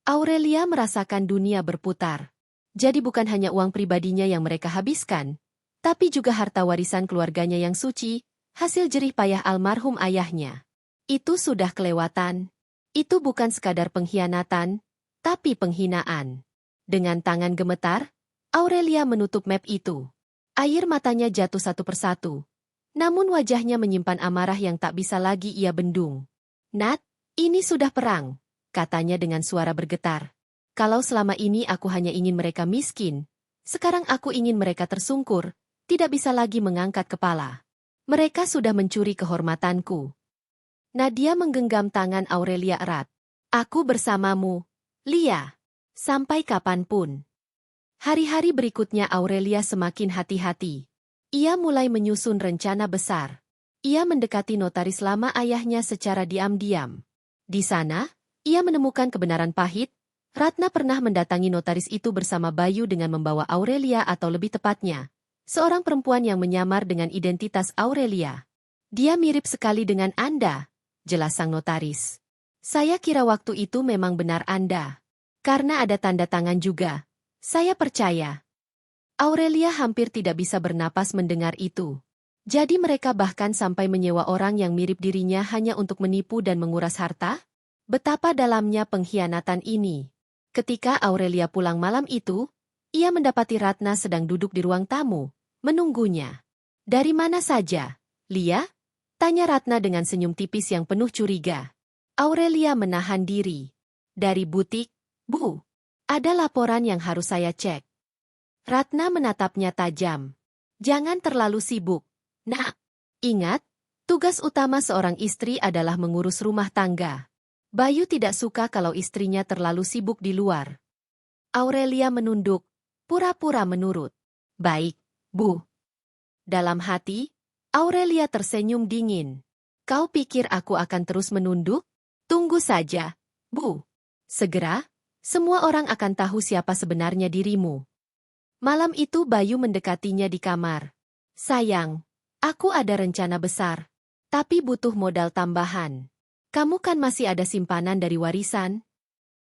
Aurelia merasakan dunia berputar. Jadi bukan hanya uang pribadinya yang mereka habiskan, tapi juga harta warisan keluarganya yang suci, hasil jerih payah almarhum ayahnya. Itu sudah kelewatan. Itu bukan sekadar pengkhianatan, tapi penghinaan. Dengan tangan gemetar, Aurelia menutup map itu. Air matanya jatuh satu persatu. Namun wajahnya menyimpan amarah yang tak bisa lagi ia bendung. Nat, ini sudah perang, katanya dengan suara bergetar. Kalau selama ini aku hanya ingin mereka miskin, sekarang aku ingin mereka tersungkur, tidak bisa lagi mengangkat kepala. Mereka sudah mencuri kehormatanku. Nadia menggenggam tangan Aurelia erat. Aku bersamamu, Lia. Sampai kapanpun. Hari-hari berikutnya Aurelia semakin hati-hati. Ia mulai menyusun rencana besar. Ia mendekati notaris lama ayahnya secara diam-diam. Di sana, ia menemukan kebenaran pahit. Ratna pernah mendatangi notaris itu bersama Bayu dengan membawa Aurelia atau lebih tepatnya, seorang perempuan yang menyamar dengan identitas Aurelia. Dia mirip sekali dengan Anda, jelas sang notaris. Saya kira waktu itu memang benar Anda. Karena ada tanda tangan juga. Saya percaya. Aurelia hampir tidak bisa bernapas mendengar itu. Jadi mereka bahkan sampai menyewa orang yang mirip dirinya hanya untuk menipu dan menguras harta? Betapa dalamnya pengkhianatan ini. Ketika Aurelia pulang malam itu, ia mendapati Ratna sedang duduk di ruang tamu, menunggunya. Dari mana saja, Lia? Tanya Ratna dengan senyum tipis yang penuh curiga. Aurelia menahan diri. Dari butik, Bu. Ada laporan yang harus saya cek. Ratna menatapnya tajam. Jangan terlalu sibuk, Nak. Ingat, tugas utama seorang istri adalah mengurus rumah tangga. Bayu tidak suka kalau istrinya terlalu sibuk di luar. Aurelia menunduk, pura-pura menurut. Baik, Bu. Dalam hati, Aurelia tersenyum dingin. Kau pikir aku akan terus menunduk? Tunggu saja, Bu. Segera, semua orang akan tahu siapa sebenarnya dirimu. Malam itu Bayu mendekatinya di kamar. Sayang, aku ada rencana besar, tapi butuh modal tambahan. Kamu kan masih ada simpanan dari warisan?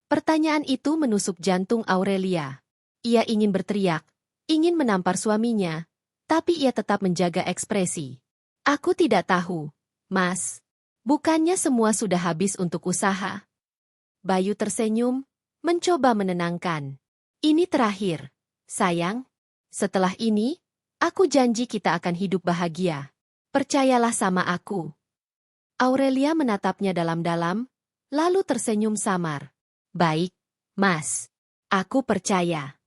Pertanyaan itu menusuk jantung Aurelia. Ia ingin berteriak, ingin menampar suaminya, tapi ia tetap menjaga ekspresi. Aku tidak tahu, Mas. Bukannya semua sudah habis untuk usaha? Bayu tersenyum, mencoba menenangkan. Ini terakhir, sayang. Setelah ini, aku janji kita akan hidup bahagia. Percayalah sama aku. Aurelia menatapnya dalam-dalam, lalu tersenyum samar. Baik, Mas. Aku percaya.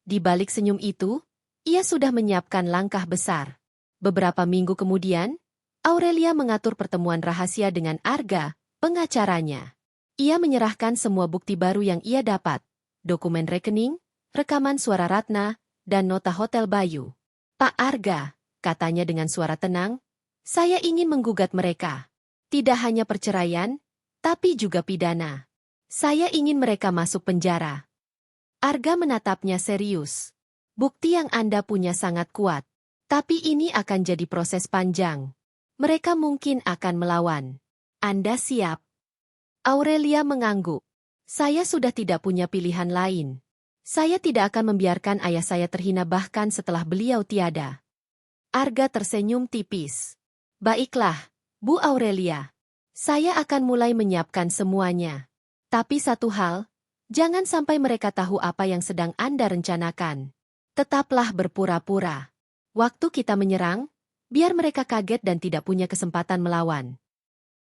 Di balik senyum itu, ia sudah menyiapkan langkah besar. Beberapa minggu kemudian, Aurelia mengatur pertemuan rahasia dengan Arga, pengacaranya. Ia menyerahkan semua bukti baru yang ia dapat, dokumen rekening, rekaman suara Ratna, dan nota hotel Bayu. Pak Arga, katanya dengan suara tenang, saya ingin menggugat mereka. Tidak hanya perceraian, tapi juga pidana. Saya ingin mereka masuk penjara. Arga menatapnya serius. Bukti yang Anda punya sangat kuat. Tapi ini akan jadi proses panjang. Mereka mungkin akan melawan. Anda siap? Aurelia mengangguk. Saya sudah tidak punya pilihan lain. Saya tidak akan membiarkan ayah saya terhina bahkan setelah beliau tiada. Arga tersenyum tipis. Baiklah, Bu Aurelia. Saya akan mulai menyiapkan semuanya. Tapi satu hal, jangan sampai mereka tahu apa yang sedang Anda rencanakan. Tetaplah berpura-pura. Waktu kita menyerang, biar mereka kaget dan tidak punya kesempatan melawan.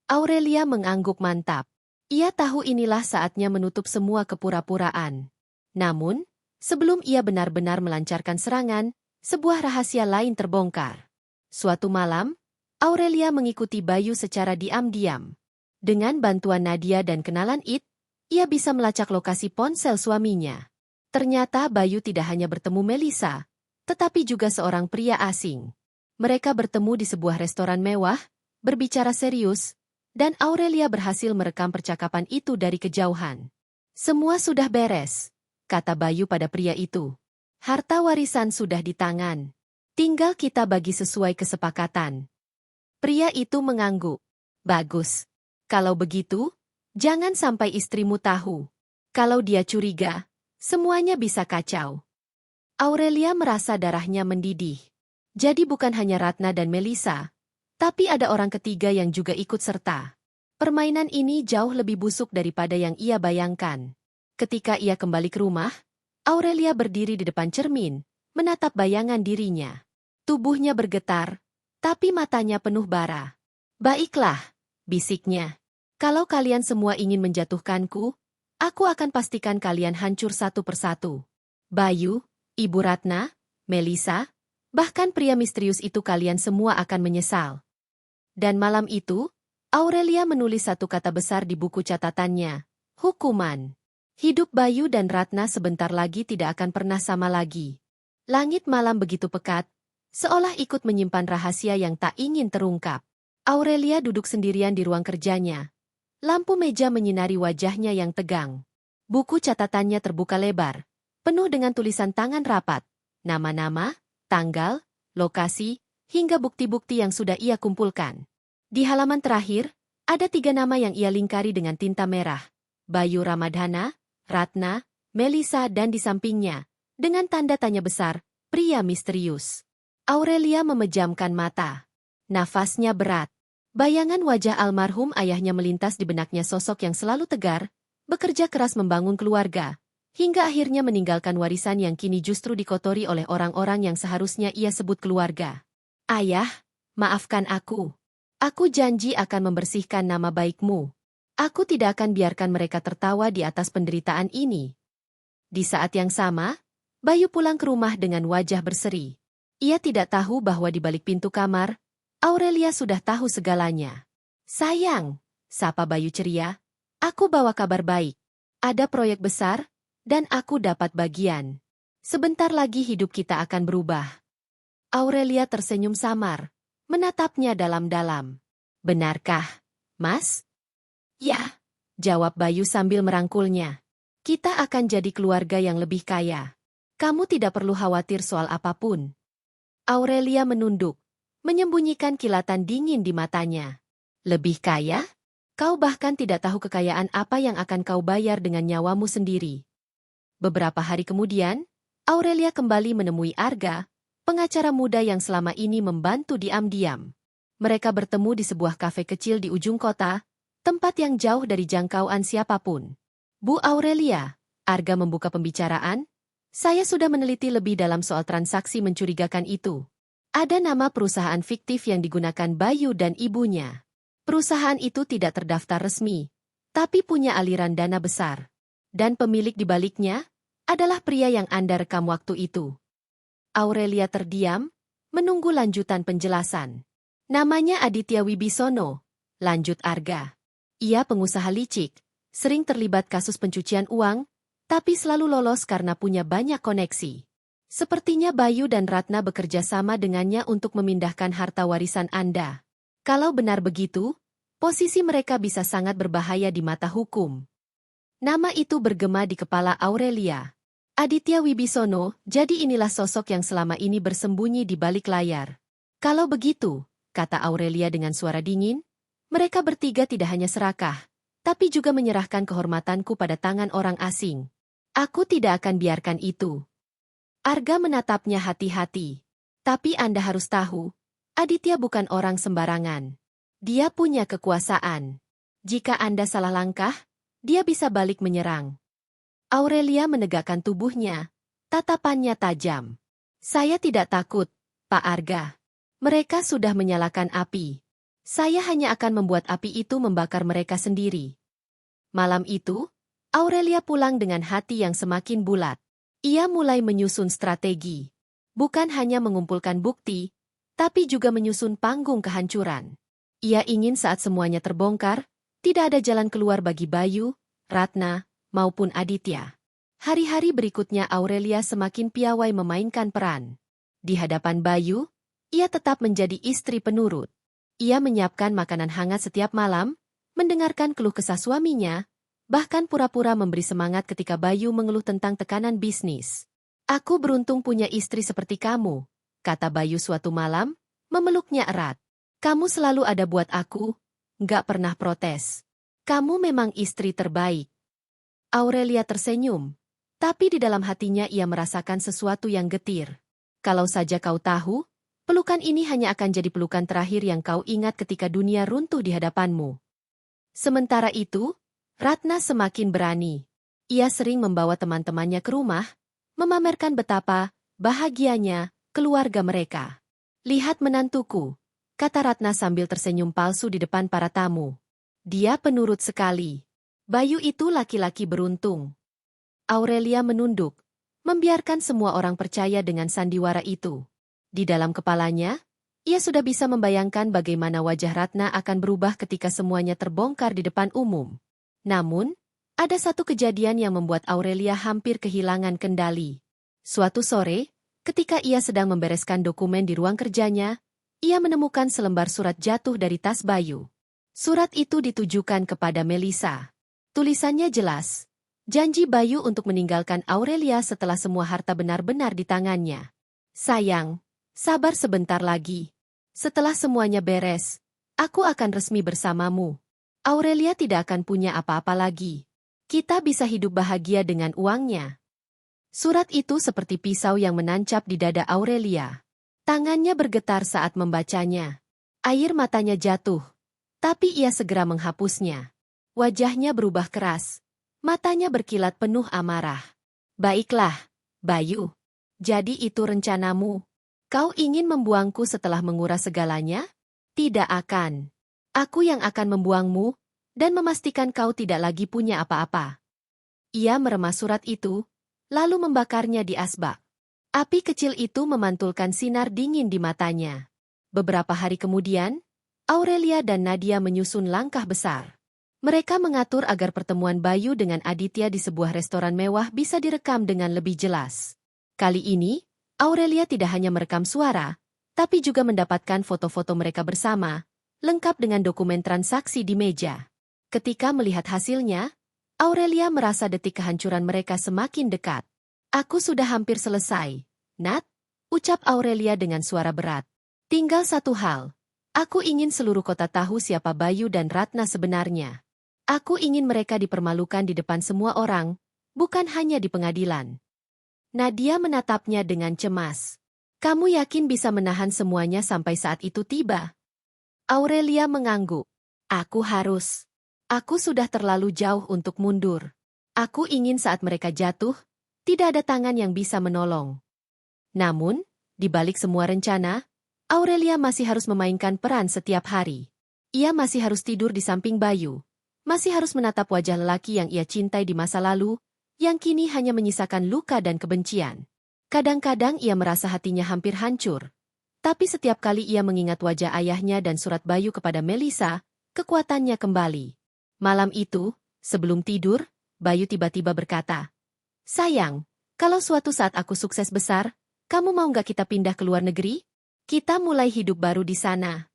Aurelia mengangguk mantap. Ia tahu inilah saatnya menutup semua kepura-puraan. Namun, sebelum ia benar-benar melancarkan serangan, sebuah rahasia lain terbongkar. Suatu malam, Aurelia mengikuti Bayu secara diam-diam. Dengan bantuan Nadia dan kenalan It, ia bisa melacak lokasi ponsel suaminya. Ternyata Bayu tidak hanya bertemu Melisa, tetapi juga seorang pria asing. Mereka bertemu di sebuah restoran mewah, berbicara serius, dan Aurelia berhasil merekam percakapan itu dari kejauhan. Semua sudah beres, kata Bayu pada pria itu. Harta warisan sudah di tangan. Tinggal kita bagi sesuai kesepakatan. Pria itu mengangguk. Bagus. Kalau begitu, jangan sampai istrimu tahu. Kalau dia curiga, semuanya bisa kacau. Aurelia merasa darahnya mendidih. Jadi bukan hanya Ratna dan Melisa, tapi ada orang ketiga yang juga ikut serta. Permainan ini jauh lebih busuk daripada yang ia bayangkan. Ketika ia kembali ke rumah, Aurelia berdiri di depan cermin, menatap bayangan dirinya. Tubuhnya bergetar, tapi matanya penuh bara. Baiklah, bisiknya. Kalau kalian semua ingin menjatuhkanku, aku akan pastikan kalian hancur satu persatu. Bayu, Ibu Ratna, Melisa, bahkan pria misterius itu kalian semua akan menyesal. Dan malam itu, Aurelia menulis satu kata besar di buku catatannya, hukuman. Hidup Bayu dan Ratna sebentar lagi tidak akan pernah sama lagi. Langit malam begitu pekat, seolah ikut menyimpan rahasia yang tak ingin terungkap. Aurelia duduk sendirian di ruang kerjanya. Lampu meja menyinari wajahnya yang tegang. Buku catatannya terbuka lebar, penuh dengan tulisan tangan rapat, nama-nama, tanggal, lokasi, hingga bukti-bukti yang sudah ia kumpulkan. Di halaman terakhir, ada 3 nama yang ia lingkari dengan tinta merah. Bayu Ramadhana, Ratna, Melisa dan di sampingnya, dengan tanda tanya besar, pria misterius. Aurelia memejamkan mata. Nafasnya berat. Bayangan wajah almarhum ayahnya melintas di benaknya, sosok yang selalu tegar, bekerja keras membangun keluarga, hingga akhirnya meninggalkan warisan yang kini justru dikotori oleh orang-orang yang seharusnya ia sebut keluarga. Ayah, maafkan aku. Aku janji akan membersihkan nama baikmu. Aku tidak akan biarkan mereka tertawa di atas penderitaan ini. Di saat yang sama, Bayu pulang ke rumah dengan wajah berseri. Ia tidak tahu bahwa di balik pintu kamar, Aurelia sudah tahu segalanya. Sayang, sapa Bayu ceria, aku bawa kabar baik. Ada proyek besar, dan aku dapat bagian. Sebentar lagi hidup kita akan berubah. Aurelia tersenyum samar, menatapnya dalam-dalam. Benarkah, Mas? Ya, jawab Bayu sambil merangkulnya. Kita akan jadi keluarga yang lebih kaya. Kamu tidak perlu khawatir soal apapun. Aurelia menunduk, menyembunyikan kilatan dingin di matanya. Lebih kaya? Kau bahkan tidak tahu kekayaan apa yang akan kau bayar dengan nyawamu sendiri. Beberapa hari kemudian, Aurelia kembali menemui Arga, pengacara muda yang selama ini membantu diam-diam. Mereka bertemu di sebuah kafe kecil di ujung kota, tempat yang jauh dari jangkauan siapapun. Bu Aurelia, Arga membuka pembicaraan, saya sudah meneliti lebih dalam soal transaksi mencurigakan itu. Ada nama perusahaan fiktif yang digunakan Bayu dan ibunya. Perusahaan itu tidak terdaftar resmi, tapi punya aliran dana besar. Dan pemilik di baliknya adalah pria yang Anda rekam waktu itu. Aurelia terdiam, menunggu lanjutan penjelasan. Namanya Aditya Wibisono, lanjut Arga. Ia pengusaha licik, sering terlibat kasus pencucian uang, tapi selalu lolos karena punya banyak koneksi. Sepertinya Bayu dan Ratna bekerja sama dengannya untuk memindahkan harta warisan Anda. Kalau benar begitu, posisi mereka bisa sangat berbahaya di mata hukum. Nama itu bergema di kepala Aurelia. Aditya Wibisono, jadi inilah sosok yang selama ini bersembunyi di balik layar. Kalau begitu, kata Aurelia dengan suara dingin, mereka bertiga tidak hanya serakah, tapi juga menyerahkan kehormatanku pada tangan orang asing. Aku tidak akan biarkan itu. Arga menatapnya hati-hati. Tapi Anda harus tahu, Aditya bukan orang sembarangan. Dia punya kekuasaan. Jika Anda salah langkah, dia bisa balik menyerang. Aurelia menegakkan tubuhnya, tatapannya tajam. Saya tidak takut, Pak Arga. Mereka sudah menyalakan api. Saya hanya akan membuat api itu membakar mereka sendiri. Malam itu, Aurelia pulang dengan hati yang semakin bulat. Ia mulai menyusun strategi. Bukan hanya mengumpulkan bukti, tapi juga menyusun panggung kehancuran. Ia ingin saat semuanya terbongkar, tidak ada jalan keluar bagi Bayu, Ratna, maupun Aditya. Hari-hari berikutnya Aurelia semakin piawai memainkan peran. Di hadapan Bayu, ia tetap menjadi istri penurut. Ia menyiapkan makanan hangat setiap malam, mendengarkan keluh kesah suaminya, bahkan pura-pura memberi semangat ketika Bayu mengeluh tentang tekanan bisnis. Aku beruntung punya istri seperti kamu, kata Bayu suatu malam, memeluknya erat. Kamu selalu ada buat aku, nggak pernah protes. Kamu memang istri terbaik. Aurelia tersenyum, tapi di dalam hatinya ia merasakan sesuatu yang getir. Kalau saja kau tahu, pelukan ini hanya akan jadi pelukan terakhir yang kau ingat ketika dunia runtuh di hadapanmu. Sementara itu, Ratna semakin berani. Ia sering membawa teman-temannya ke rumah, memamerkan betapa bahagianya keluarga mereka. Lihat menantuku, kata Ratna sambil tersenyum palsu di depan para tamu. Dia penurut sekali. Bayu itu laki-laki beruntung. Aurelia menunduk, membiarkan semua orang percaya dengan sandiwara itu. Di dalam kepalanya, ia sudah bisa membayangkan bagaimana wajah Ratna akan berubah ketika semuanya terbongkar di depan umum. Namun, Ada satu kejadian yang membuat Aurelia hampir kehilangan kendali. Suatu sore, ketika ia sedang membereskan dokumen di ruang kerjanya, ia menemukan selembar surat jatuh dari tas Bayu. Surat itu ditujukan kepada Melissa. Tulisannya jelas, janji Bayu untuk meninggalkan Aurelia setelah semua harta benar-benar di tangannya. Sayang, sabar sebentar lagi. Setelah semuanya beres, aku akan resmi bersamamu. Aurelia tidak akan punya apa-apa lagi. Kita bisa hidup bahagia dengan uangnya. Surat itu seperti pisau yang menancap di dada Aurelia. Tangannya bergetar saat membacanya. Air matanya jatuh, tapi ia segera menghapusnya. Wajahnya berubah keras. Matanya berkilat penuh amarah. Baiklah, Bayu. Jadi itu rencanamu. Kau ingin membuangku setelah menguras segalanya? Tidak akan. Aku yang akan membuangmu, dan memastikan kau tidak lagi punya apa-apa. Ia meremas surat itu, lalu membakarnya di asbak. Api kecil itu memantulkan sinar dingin di matanya. Beberapa hari kemudian, Aurelia dan Nadia menyusun langkah besar. Mereka mengatur agar pertemuan Bayu dengan Aditya di sebuah restoran mewah bisa direkam dengan lebih jelas. Kali ini, Aurelia tidak hanya merekam suara, tapi juga mendapatkan foto-foto mereka bersama, lengkap dengan dokumen transaksi di meja. Ketika melihat hasilnya, Aurelia merasa detik kehancuran mereka semakin dekat. Aku sudah hampir selesai, Nat, ucap Aurelia dengan suara berat. Tinggal satu hal. Aku ingin seluruh kota tahu siapa Bayu dan Ratna sebenarnya. Aku ingin mereka dipermalukan di depan semua orang, bukan hanya di pengadilan. Nadia menatapnya dengan cemas. Kamu yakin bisa menahan semuanya sampai saat itu tiba? Aurelia mengangguk. Aku sudah terlalu jauh untuk mundur. Aku ingin saat mereka jatuh, tidak ada tangan yang bisa menolong. Namun, di balik semua rencana, Aurelia masih harus memainkan peran setiap hari. Ia masih harus tidur di samping Bayu, masih harus menatap wajah lelaki yang ia cintai di masa lalu, yang kini hanya menyisakan luka dan kebencian. Kadang-kadang ia merasa hatinya hampir hancur. Tapi setiap kali ia mengingat wajah ayahnya dan surat Bayu kepada Melissa, kekuatannya kembali. Malam itu, sebelum tidur, Bayu tiba-tiba berkata, "Sayang, kalau suatu saat aku sukses besar, kamu mau nggak kita pindah ke luar negeri? Kita mulai hidup baru di sana."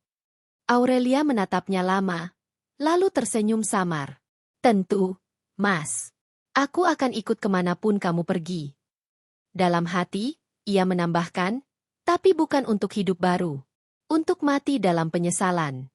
Aurelia menatapnya lama, lalu tersenyum samar. "Tentu, Mas. Aku akan ikut kemanapun kamu pergi." Dalam hati, ia menambahkan, "Tapi bukan untuk hidup baru. Untuk mati dalam penyesalan."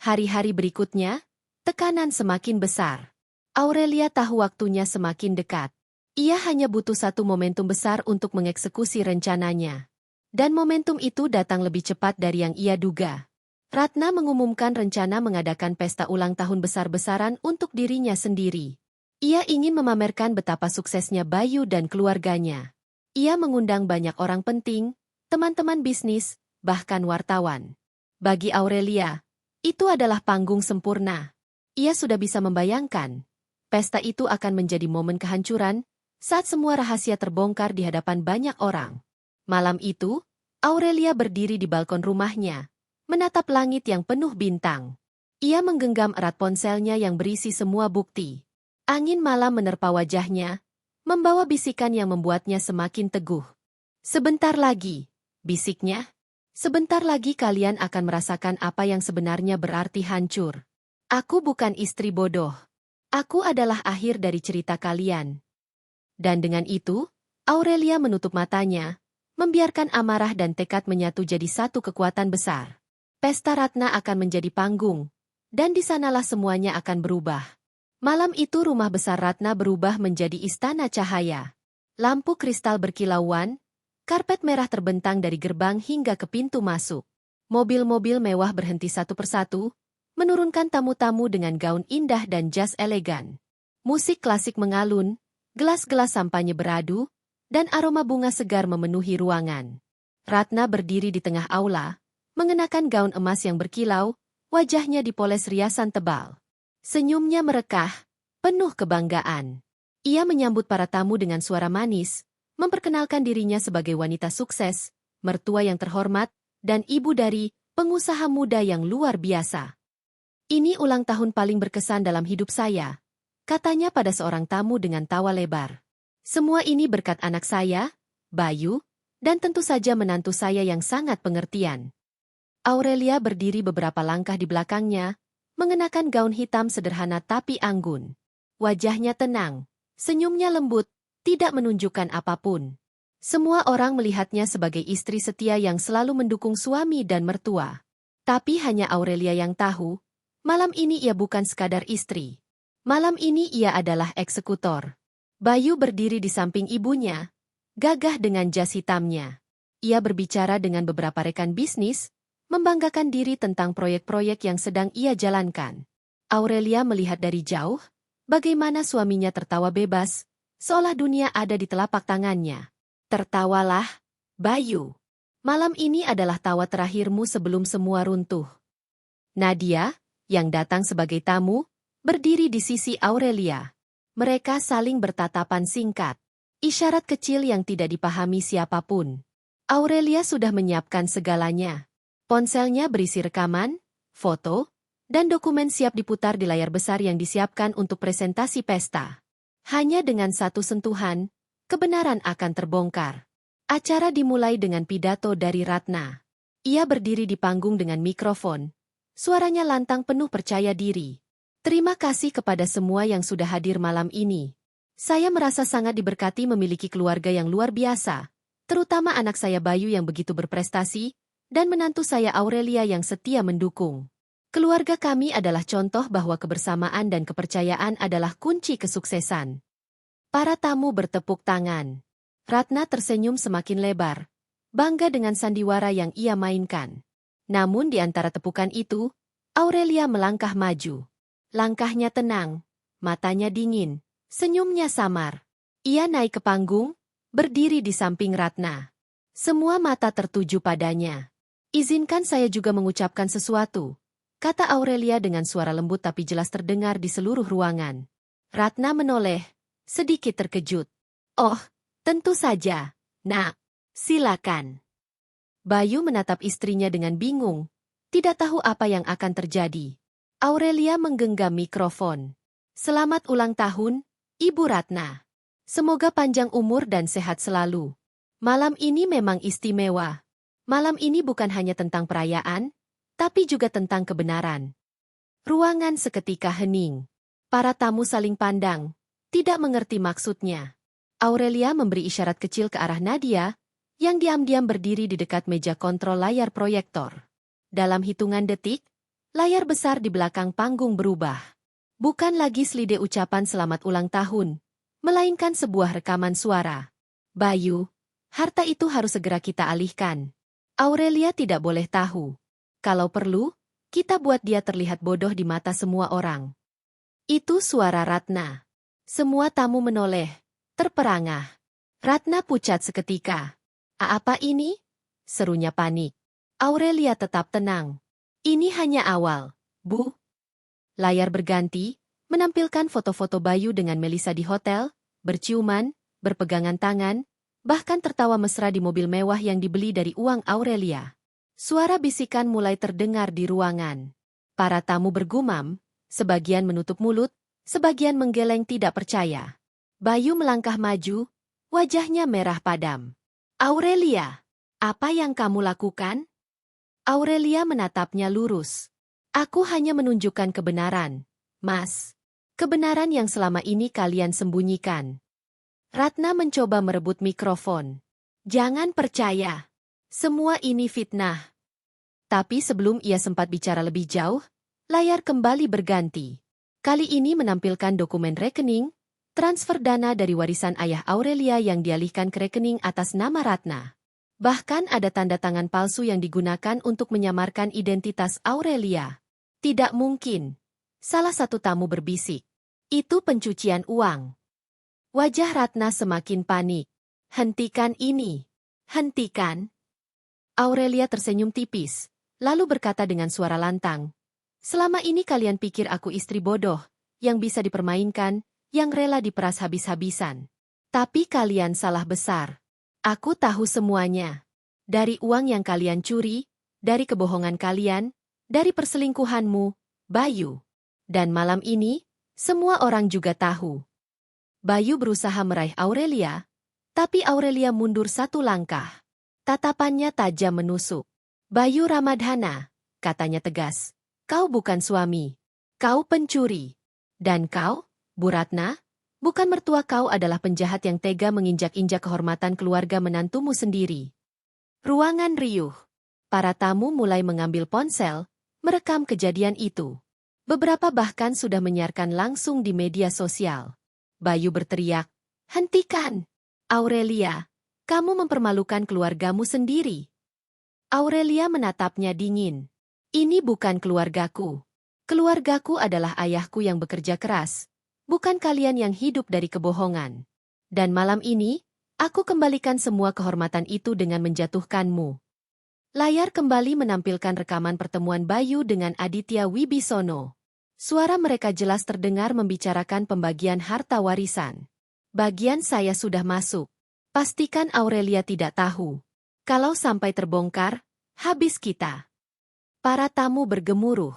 Hari-hari berikutnya, tekanan semakin besar. Aurelia tahu waktunya semakin dekat. Ia hanya butuh satu momentum besar untuk mengeksekusi rencananya. Dan momentum itu datang lebih cepat dari yang ia duga. Ratna mengumumkan rencana mengadakan pesta ulang tahun besar-besaran untuk dirinya sendiri. Ia ingin memamerkan betapa suksesnya Bayu dan keluarganya. Ia mengundang banyak orang penting, teman-teman bisnis, bahkan wartawan. Bagi Aurelia, itu adalah panggung sempurna. Ia sudah bisa membayangkan. Pesta itu akan menjadi momen kehancuran, saat semua rahasia terbongkar di hadapan banyak orang. Malam itu, Aurelia berdiri di balkon rumahnya, menatap langit yang penuh bintang. Ia menggenggam erat ponselnya yang berisi semua bukti. Angin malam menerpa wajahnya, membawa bisikan yang membuatnya semakin teguh. "Sebentar lagi," bisiknya. "Sebentar lagi kalian akan merasakan apa yang sebenarnya berarti hancur. Aku bukan istri bodoh. Aku adalah akhir dari cerita kalian." Dan dengan itu, Aurelia menutup matanya, membiarkan amarah dan tekad menyatu jadi satu kekuatan besar. Pesta Ratna akan menjadi panggung, dan di sanalah semuanya akan berubah. Malam itu rumah besar Ratna berubah menjadi istana cahaya. Lampu kristal berkilauan, karpet merah terbentang dari gerbang hingga ke pintu masuk. Mobil-mobil mewah berhenti satu persatu, menurunkan tamu-tamu dengan gaun indah dan jas elegan. Musik klasik mengalun, gelas-gelas sampanye beradu, dan aroma bunga segar memenuhi ruangan. Ratna berdiri di tengah aula, mengenakan gaun emas yang berkilau, wajahnya dipoles riasan tebal. Senyumnya merekah, penuh kebanggaan. Ia menyambut para tamu dengan suara manis, memperkenalkan dirinya sebagai wanita sukses, mertua yang terhormat, dan ibu dari pengusaha muda yang luar biasa. "Ini ulang tahun paling berkesan dalam hidup saya. katanya pada seorang tamu dengan tawa lebar. Semua ini berkat anak saya, Bayu, dan tentu saja menantu saya yang sangat pengertian. Aurelia berdiri beberapa langkah di belakangnya, mengenakan gaun hitam sederhana tapi anggun. Wajahnya tenang, senyumnya lembut, tidak menunjukkan apapun. Semua orang melihatnya sebagai istri setia yang selalu mendukung suami dan mertua. Tapi hanya Aurelia yang tahu, malam ini ia bukan sekadar istri. Malam ini ia adalah eksekutor. Bayu berdiri di samping ibunya, gagah dengan jas hitamnya. Ia berbicara dengan beberapa rekan bisnis, membanggakan diri tentang proyek-proyek yang sedang ia jalankan. Aurelia melihat dari jauh, bagaimana suaminya tertawa bebas, seolah dunia ada di telapak tangannya. Tertawalah, Bayu. Malam ini adalah tawa terakhirmu sebelum semua runtuh. Nadia, yang datang sebagai tamu, berdiri di sisi Aurelia. Mereka saling bertatapan singkat. Isyarat kecil yang tidak dipahami siapapun. Aurelia sudah menyiapkan segalanya. Ponselnya berisi rekaman, foto, dan dokumen siap diputar di layar besar yang disiapkan untuk presentasi pesta. Hanya dengan satu sentuhan, kebenaran akan terbongkar. Acara dimulai dengan pidato dari Ratna. Ia berdiri di panggung dengan mikrofon. Suaranya lantang penuh percaya diri. Terima kasih kepada semua yang sudah hadir malam ini. Saya merasa sangat diberkati memiliki keluarga yang luar biasa, terutama anak saya Bayu yang begitu berprestasi, dan menantu saya Aurelia yang setia mendukung. Keluarga kami adalah contoh bahwa kebersamaan dan kepercayaan adalah kunci kesuksesan. Para tamu bertepuk tangan. Ratna tersenyum semakin lebar, bangga dengan sandiwara yang ia mainkan. Namun di antara tepukan itu, Aurelia melangkah maju. Langkahnya tenang, matanya dingin, senyumnya samar. Ia naik ke panggung, berdiri di samping Ratna. Semua mata tertuju padanya. Izinkan saya juga mengucapkan sesuatu, kata Aurelia dengan suara lembut tapi jelas terdengar di seluruh ruangan. Ratna menoleh, sedikit terkejut. Oh, tentu saja, Nak. Silakan. Bayu menatap istrinya dengan bingung, tidak tahu apa yang akan terjadi. Aurelia menggenggam mikrofon. Selamat ulang tahun, Ibu Ratna. Semoga panjang umur dan sehat selalu. Malam ini memang istimewa. Malam ini bukan hanya tentang perayaan, tapi juga tentang kebenaran. Ruangan seketika hening. Para tamu saling pandang, tidak mengerti maksudnya. Aurelia memberi isyarat kecil ke arah Nadia, yang diam-diam berdiri di dekat meja kontrol layar proyektor. Dalam hitungan detik, layar besar di belakang panggung berubah. Bukan lagi selide ucapan selamat ulang tahun, melainkan sebuah rekaman suara. Bayu, harta itu harus segera kita alihkan. Aurelia tidak boleh tahu. Kalau perlu, kita buat dia terlihat bodoh di mata semua orang. Itu suara Ratna. Semua tamu menoleh, terperangah. Ratna pucat seketika. Apa ini? Serunya panik. Aurelia tetap tenang. Ini hanya awal, Bu. Layar berganti, menampilkan foto-foto Bayu dengan Melissa di hotel, berciuman, berpegangan tangan, bahkan tertawa mesra di mobil mewah yang dibeli dari uang Aurelia. Suara bisikan mulai terdengar di ruangan. Para tamu bergumam, sebagian menutup mulut, sebagian menggeleng tidak percaya. Bayu melangkah maju, wajahnya merah padam. Aurelia, apa yang kamu lakukan? Aurelia menatapnya lurus. Aku hanya menunjukkan kebenaran, Mas. Kebenaran yang selama ini kalian sembunyikan. Ratna mencoba merebut mikrofon. Jangan percaya. Semua ini fitnah. Tapi sebelum ia sempat bicara lebih jauh, layar kembali berganti. Kali ini menampilkan dokumen rekening, transfer dana dari warisan ayah Aurelia yang dialihkan ke rekening atas nama Ratna. Bahkan ada tanda tangan palsu yang digunakan untuk menyamarkan identitas Aurelia. Tidak mungkin. Salah satu tamu berbisik. Itu pencucian uang. Wajah Ratna semakin panik. Hentikan ini. Hentikan. Aurelia tersenyum tipis, lalu berkata dengan suara lantang. Selama ini kalian pikir aku istri bodoh, yang bisa dipermainkan, yang rela diperas habis-habisan. Tapi kalian salah besar. Aku tahu semuanya. Dari uang yang kalian curi, dari kebohongan kalian, dari perselingkuhanmu, Bayu. Dan malam ini, Semua orang juga tahu. Bayu berusaha meraih Aurelia, tapi Aurelia mundur satu langkah. Tatapannya tajam menusuk. Bayu Ramadhana, katanya tegas. Kau bukan suami. Kau pencuri. Dan kau, Bu Ratna, bukan mertua, kau adalah penjahat yang tega menginjak-injak kehormatan keluarga menantumu sendiri. Ruangan riuh. Para tamu mulai mengambil ponsel, merekam kejadian itu. Beberapa bahkan sudah menyiarkan langsung di media sosial. Bayu berteriak, "Hentikan! Aurelia, kamu mempermalukan keluargamu sendiri." Aurelia menatapnya dingin. "Ini bukan keluargaku. Keluargaku adalah ayahku yang bekerja keras, bukan kalian yang hidup dari kebohongan. Dan malam ini, aku kembalikan semua kehormatan itu dengan menjatuhkanmu." Layar kembali menampilkan rekaman pertemuan Bayu dengan Aditya Wibisono. Suara mereka jelas terdengar membicarakan pembagian harta warisan. "Bagian saya sudah masuk. Pastikan Aurelia tidak tahu. Kalau sampai terbongkar, habis kita." Para tamu bergemuruh.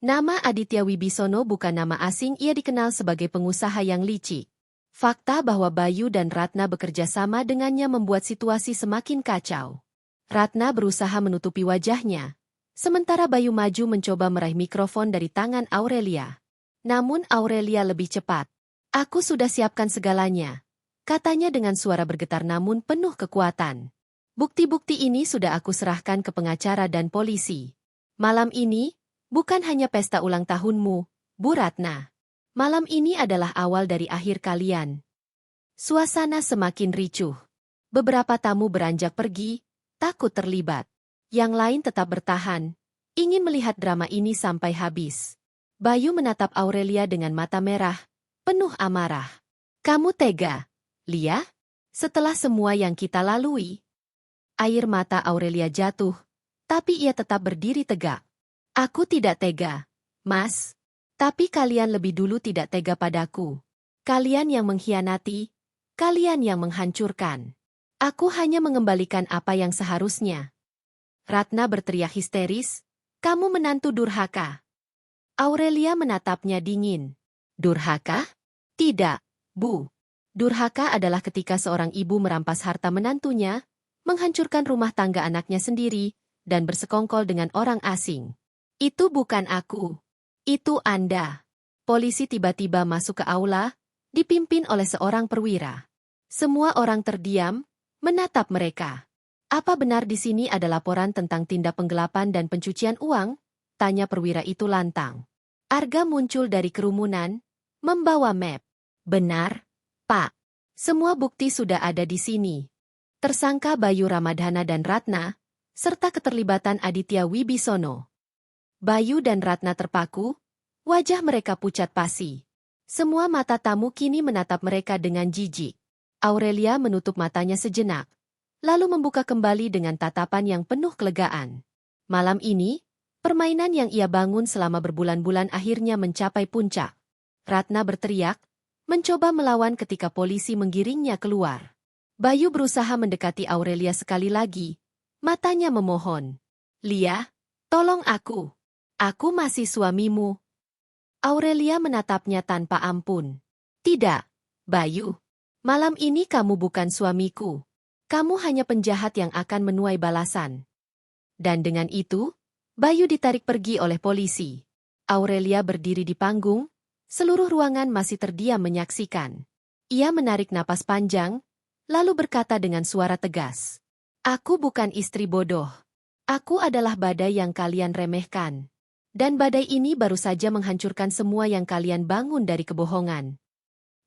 Nama Aditya Wibisono bukan nama asing, ia dikenal sebagai pengusaha yang licik. Fakta bahwa Bayu dan Ratna bekerja sama dengannya membuat situasi semakin kacau. Ratna berusaha menutupi wajahnya, sementara Bayu maju mencoba meraih mikrofon dari tangan Aurelia. Namun Aurelia lebih cepat. "Aku sudah siapkan segalanya," katanya dengan suara bergetar namun penuh kekuatan. "Bukti-bukti ini sudah aku serahkan ke pengacara dan polisi. Malam ini, bukan hanya pesta ulang tahunmu, Bu Ratna. Malam ini adalah awal dari akhir kalian." Suasana semakin ricuh. Beberapa tamu beranjak pergi, takut terlibat. Yang lain tetap bertahan, ingin melihat drama ini sampai habis. Bayu menatap Aurelia dengan mata merah, penuh amarah. "Kamu tega, Lia? Setelah semua yang kita lalui?" Air mata Aurelia jatuh, tapi ia tetap berdiri tegak. "Aku tidak tega, Mas. Tapi kalian lebih dulu tidak tega padaku. Kalian yang mengkhianati, kalian yang menghancurkan. Aku hanya mengembalikan apa yang seharusnya." Ratna berteriak histeris, "Kamu menantu durhaka." Aurelia menatapnya dingin. "Durhaka? Tidak, Bu. Durhaka adalah ketika seorang ibu merampas harta menantunya, menghancurkan rumah tangga anaknya sendiri, dan bersekongkol dengan orang asing. Itu bukan aku. Itu Anda." Polisi tiba-tiba masuk ke aula, dipimpin oleh seorang perwira. Semua orang terdiam, menatap mereka. "Apa benar di sini ada laporan tentang tindak penggelapan dan pencucian uang?" tanya perwira itu lantang. Arga muncul dari kerumunan, membawa map. "Benar, Pak. Semua bukti sudah ada di sini. Tersangka Bayu Ramadhana dan Ratna, serta keterlibatan Aditya Wibisono." Bayu dan Ratna terpaku, wajah mereka pucat pasi. Semua mata tamu kini menatap mereka dengan jijik. Aurelia menutup matanya sejenak, lalu membuka kembali dengan tatapan yang penuh kelegaan. Malam ini, permainan yang ia bangun selama berbulan-bulan akhirnya mencapai puncak. Ratna berteriak, mencoba melawan ketika polisi menggiringnya keluar. Bayu berusaha mendekati Aurelia sekali lagi, matanya memohon. "Lia, tolong aku. Aku masih suamimu." Aurelia menatapnya tanpa ampun. "Tidak, Bayu. Malam ini kamu bukan suamiku. Kamu hanya penjahat yang akan menuai balasan." Dan dengan itu, Bayu ditarik pergi oleh polisi. Aurelia berdiri di panggung, seluruh ruangan masih terdiam menyaksikan. Ia menarik napas panjang, lalu berkata dengan suara tegas, "Aku bukan istri bodoh. Aku adalah badai yang kalian remehkan. Dan badai ini baru saja menghancurkan semua yang kalian bangun dari kebohongan."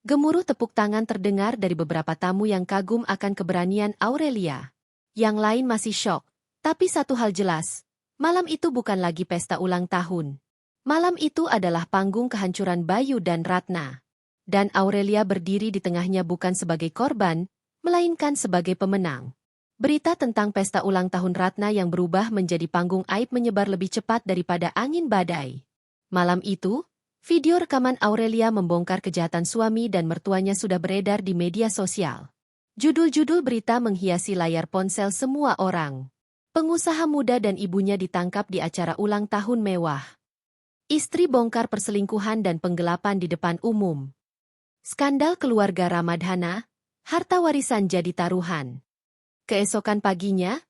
Gemuruh tepuk tangan terdengar dari beberapa tamu yang kagum akan keberanian Aurelia. Yang lain masih syok, tapi satu hal jelas, malam itu bukan lagi pesta ulang tahun. Malam itu adalah panggung kehancuran Bayu dan Ratna. Dan Aurelia berdiri di tengahnya bukan sebagai korban, melainkan sebagai pemenang. Berita tentang pesta ulang tahun Ratna yang berubah menjadi panggung aib menyebar lebih cepat daripada angin badai. Malam itu, video rekaman Aurelia membongkar kejahatan suami dan mertuanya sudah beredar di media sosial. Judul-judul berita menghiasi layar ponsel semua orang. Pengusaha muda dan ibunya ditangkap di acara ulang tahun mewah. Istri bongkar perselingkuhan dan penggelapan di depan umum. Skandal keluarga Ramadhana, harta warisan jadi taruhan. Keesokan paginya,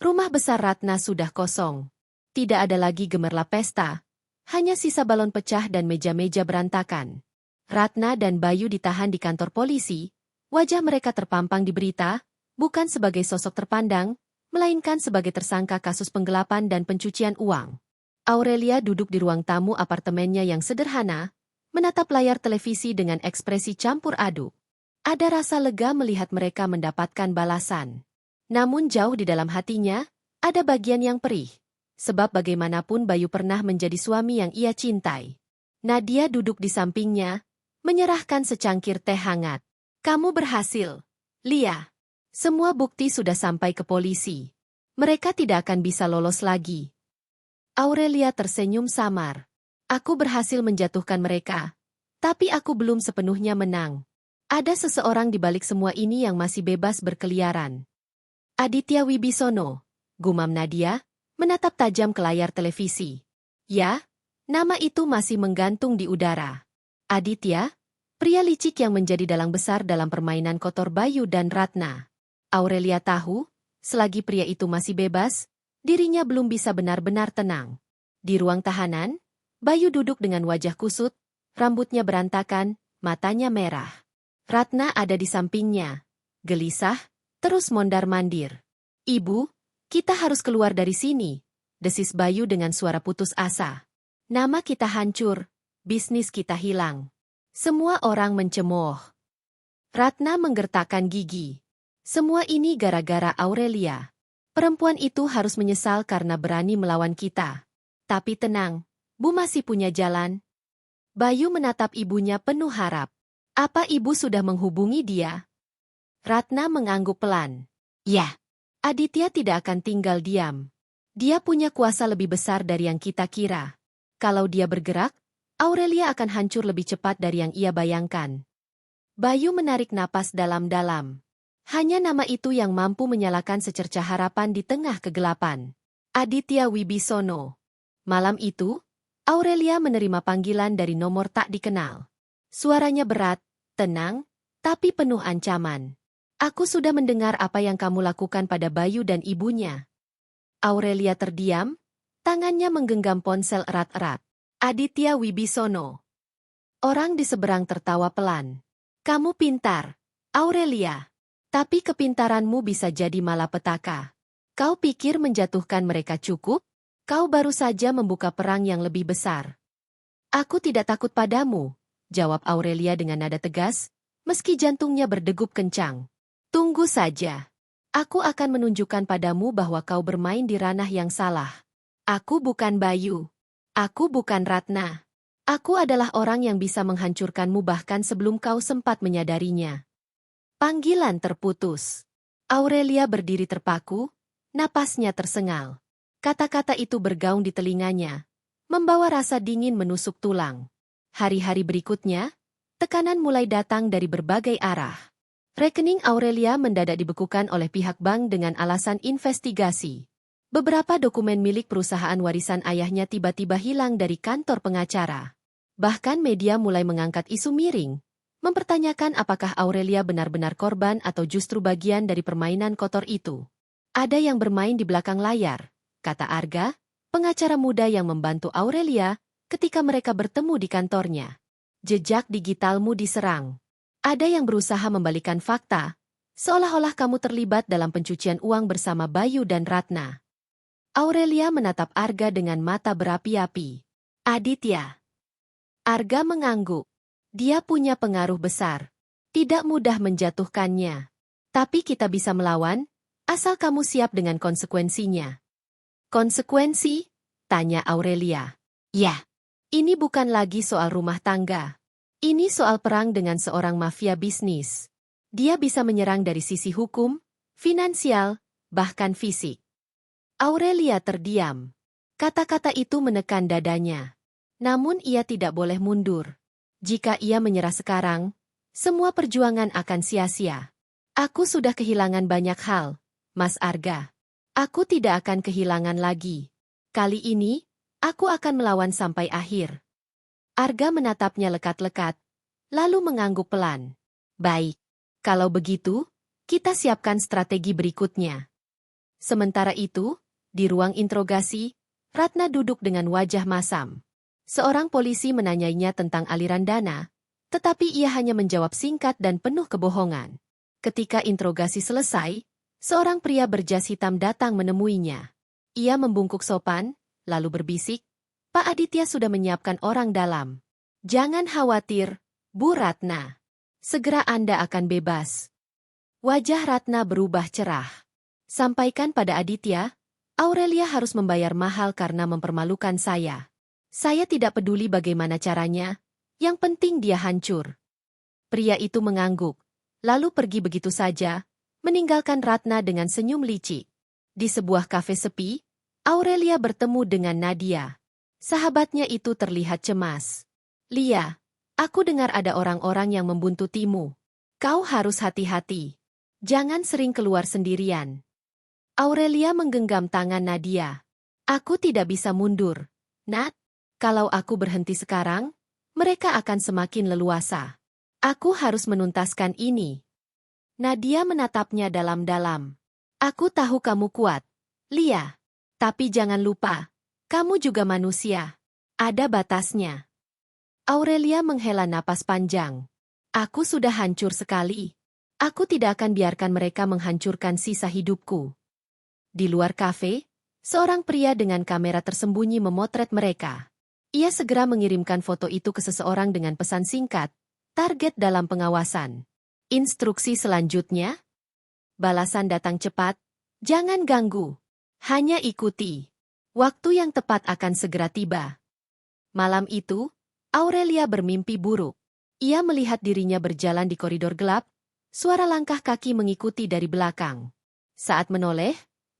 rumah besar Ratna sudah kosong. Tidak ada lagi gemerlap pesta, hanya sisa balon pecah dan meja-meja berantakan. Ratna dan Bayu ditahan di kantor polisi, wajah mereka terpampang di berita, bukan sebagai sosok terpandang, melainkan sebagai tersangka kasus penggelapan dan pencucian uang. Aurelia duduk di ruang tamu apartemennya yang sederhana, menatap layar televisi dengan ekspresi campur aduk. Ada rasa lega melihat mereka mendapatkan balasan. Namun jauh di dalam hatinya, ada bagian yang perih. Sebab bagaimanapun Bayu pernah menjadi suami yang ia cintai. Nadia duduk di sampingnya, menyerahkan secangkir teh hangat. Kamu berhasil, Lia. Semua bukti sudah sampai ke polisi. Mereka tidak akan bisa lolos lagi. Aurelia tersenyum samar. Aku berhasil menjatuhkan mereka. Tapi aku belum sepenuhnya menang. Ada seseorang di balik semua ini yang masih bebas berkeliaran. Aditya Wibisono, gumam Nadia, menatap tajam ke layar televisi. Ya, nama itu masih menggantung di udara. Aditya, pria licik yang menjadi dalang besar dalam permainan kotor Bayu dan Ratna. Aurelia tahu, selagi pria itu masih bebas, dirinya belum bisa benar-benar tenang. Di ruang tahanan, Bayu duduk dengan wajah kusut, rambutnya berantakan, matanya merah. Ratna ada di sampingnya, gelisah, terus mondar-mandir. Ibu, kita harus keluar dari sini, desis Bayu dengan suara putus asa. Nama kita hancur, bisnis kita hilang. Semua orang mencemooh. Ratna menggertakkan gigi. Semua ini gara-gara Aurelia. Perempuan itu harus menyesal karena berani melawan kita. Tapi tenang, Bu masih punya jalan. Bayu menatap ibunya penuh harap. Apa ibu sudah menghubungi dia? Ratna mengangguk pelan. Ya, Aditya tidak akan tinggal diam. Dia punya kuasa lebih besar dari yang kita kira. Kalau dia bergerak, Aurelia akan hancur lebih cepat dari yang ia bayangkan. Bayu menarik napas dalam-dalam. Hanya nama itu yang mampu menyalakan secercah harapan di tengah kegelapan. Aditya Wibisono. Malam itu, Aurelia menerima panggilan dari nomor tak dikenal. Suaranya berat, tenang, tapi penuh ancaman. Aku sudah mendengar apa yang kamu lakukan pada Bayu dan ibunya. Aurelia terdiam, tangannya menggenggam ponsel erat-erat. Aditya Wibisono. Orang di seberang tertawa pelan. Kamu pintar, Aurelia. Tapi kepintaranmu bisa jadi malapetaka. Kau pikir menjatuhkan mereka cukup? Kau baru saja membuka perang yang lebih besar. Aku tidak takut padamu, jawab Aurelia dengan nada tegas, meski jantungnya berdegup kencang. Tunggu saja. Aku akan menunjukkan padamu bahwa kau bermain di ranah yang salah. Aku bukan Bayu. Aku bukan Ratna. Aku adalah orang yang bisa menghancurkanmu bahkan sebelum kau sempat menyadarinya. Panggilan terputus. Aurelia berdiri terpaku, napasnya tersengal. Kata-kata itu bergaung di telinganya, membawa rasa dingin menusuk tulang. Hari-hari berikutnya, tekanan mulai datang dari berbagai arah. Rekening Aurelia mendadak dibekukan oleh pihak bank dengan alasan investigasi. Beberapa dokumen milik perusahaan warisan ayahnya tiba-tiba hilang dari kantor pengacara. Bahkan media mulai mengangkat isu miring, mempertanyakan apakah Aurelia benar-benar korban atau justru bagian dari permainan kotor itu. Ada yang bermain di belakang layar, kata Arga, pengacara muda yang membantu Aurelia ketika mereka bertemu di kantornya. Jejak digitalmu diserang. Ada yang berusaha membalikan fakta, seolah-olah kamu terlibat dalam pencucian uang bersama Bayu dan Ratna. Aurelia menatap Arga dengan mata berapi-api. Aditya. Arga mengangguk. Dia punya pengaruh besar. Tidak mudah menjatuhkannya. Tapi kita bisa melawan, asal kamu siap dengan konsekuensinya. Konsekuensi? Tanya Aurelia. Ya, ini bukan lagi soal rumah tangga. Ini soal perang dengan seorang mafia bisnis. Dia bisa menyerang dari sisi hukum, finansial, bahkan fisik. Aurelia terdiam. Kata-kata itu menekan dadanya. Namun ia tidak boleh mundur. Jika ia menyerah sekarang, semua perjuangan akan sia-sia. Aku sudah kehilangan banyak hal, Mas Arga. Aku tidak akan kehilangan lagi. Kali ini, Aku akan melawan sampai akhir. Arga menatapnya lekat-lekat, lalu mengangguk pelan. Baik, kalau begitu, kita siapkan strategi berikutnya. Sementara itu, di ruang interogasi, Ratna duduk dengan wajah masam. Seorang polisi menanyainya tentang aliran dana, tetapi ia hanya menjawab singkat dan penuh kebohongan. Ketika interogasi selesai, seorang pria berjas hitam datang menemuinya. Ia membungkuk sopan, lalu berbisik, Pak Aditya sudah menyiapkan orang dalam. Jangan khawatir, Bu Ratna. Segera Anda akan bebas. Wajah Ratna berubah cerah. Sampaikan pada Aditya, Aurelia harus membayar mahal karena mempermalukan saya. Saya tidak peduli bagaimana caranya, yang penting dia hancur. Pria itu mengangguk, lalu pergi begitu saja, meninggalkan Ratna dengan senyum licik. Di sebuah kafe sepi, Aurelia bertemu dengan Nadia. Sahabatnya itu terlihat cemas. Lia, aku dengar ada orang-orang yang membuntutimu. Kau harus hati-hati. Jangan sering keluar sendirian. Aurelia menggenggam tangan Nadia. Aku tidak bisa mundur. Nat, kalau aku berhenti sekarang, mereka akan semakin leluasa. Aku harus menuntaskan ini. Nadia menatapnya dalam-dalam. Aku tahu kamu kuat, Lia. Tapi jangan lupa, kamu juga manusia. Ada batasnya. Aurelia menghela napas panjang. Aku sudah hancur sekali. Aku tidak akan biarkan mereka menghancurkan sisa hidupku. Di luar kafe, seorang pria dengan kamera tersembunyi memotret mereka. Ia segera mengirimkan foto itu ke seseorang dengan pesan singkat, target dalam pengawasan. Instruksi selanjutnya? Balasan datang cepat, jangan ganggu. Hanya ikuti. Waktu yang tepat akan segera tiba. Malam itu, Aurelia bermimpi buruk. Ia melihat dirinya berjalan di koridor gelap, suara langkah kaki mengikuti dari belakang. Saat menoleh,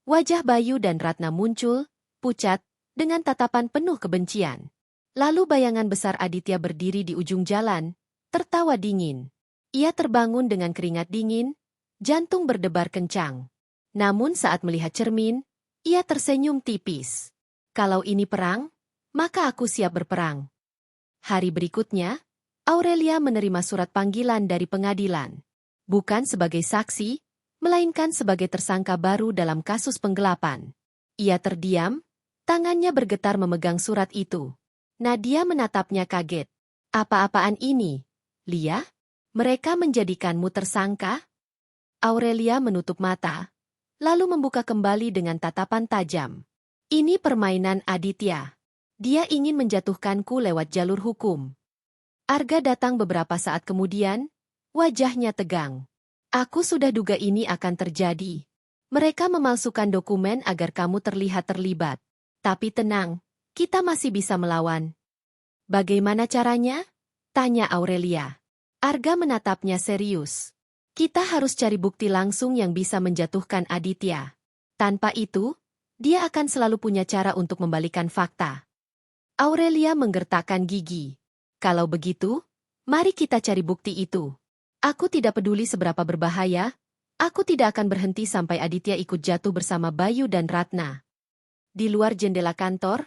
wajah Bayu dan Ratna muncul, pucat, dengan tatapan penuh kebencian. Lalu bayangan besar Aditya berdiri di ujung jalan, tertawa dingin. Ia terbangun dengan keringat dingin, jantung berdebar kencang. Namun saat melihat cermin, ia tersenyum tipis. Kalau ini perang, maka aku siap berperang. Hari berikutnya, Aurelia menerima surat panggilan dari pengadilan. Bukan sebagai saksi, melainkan sebagai tersangka baru dalam kasus penggelapan. Ia terdiam, tangannya bergetar memegang surat itu. Nadia menatapnya kaget. Apa-apaan ini, Lia? Mereka menjadikanmu tersangka? Aurelia menutup mata, lalu membuka kembali dengan tatapan tajam. Ini permainan Aditya. Dia ingin menjatuhkanku lewat jalur hukum. Arga datang beberapa saat kemudian, wajahnya tegang. Aku sudah duga ini akan terjadi. Mereka memalsukan dokumen agar kamu terlihat terlibat. Tapi tenang, kita masih bisa melawan. Bagaimana caranya? Tanya Aurelia. Arga menatapnya serius. Kita harus cari bukti langsung yang bisa menjatuhkan Aditya. Tanpa itu, dia akan selalu punya cara untuk membalikan fakta. Aurelia menggertakkan gigi. Kalau begitu, mari kita cari bukti itu. Aku tidak peduli seberapa berbahaya, aku tidak akan berhenti sampai Aditya ikut jatuh bersama Bayu dan Ratna. Di luar jendela kantor,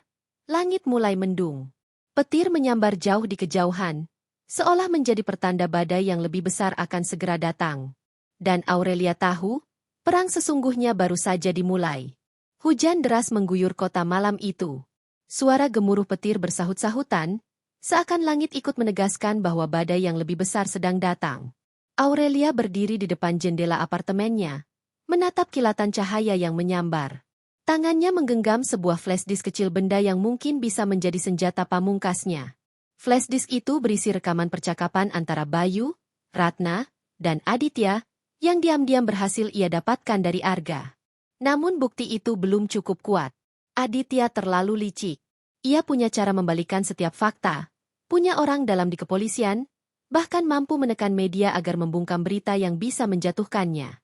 langit mulai mendung. Petir menyambar jauh di kejauhan, seolah menjadi pertanda badai yang lebih besar akan segera datang. Dan Aurelia tahu, perang sesungguhnya baru saja dimulai. Hujan deras mengguyur kota malam itu. Suara gemuruh petir bersahut-sahutan, seakan langit ikut menegaskan bahwa badai yang lebih besar sedang datang. Aurelia berdiri di depan jendela apartemennya, menatap kilatan cahaya yang menyambar. Tangannya menggenggam sebuah flashdisk kecil, benda yang mungkin bisa menjadi senjata pamungkasnya. Flashdisk itu berisi rekaman percakapan antara Bayu, Ratna, dan Aditya, yang diam-diam berhasil ia dapatkan dari Arga. Namun bukti itu belum cukup kuat. Aditya terlalu licik. Ia punya cara membalikan setiap fakta, punya orang dalam di kepolisian, bahkan mampu menekan media agar membungkam berita yang bisa menjatuhkannya.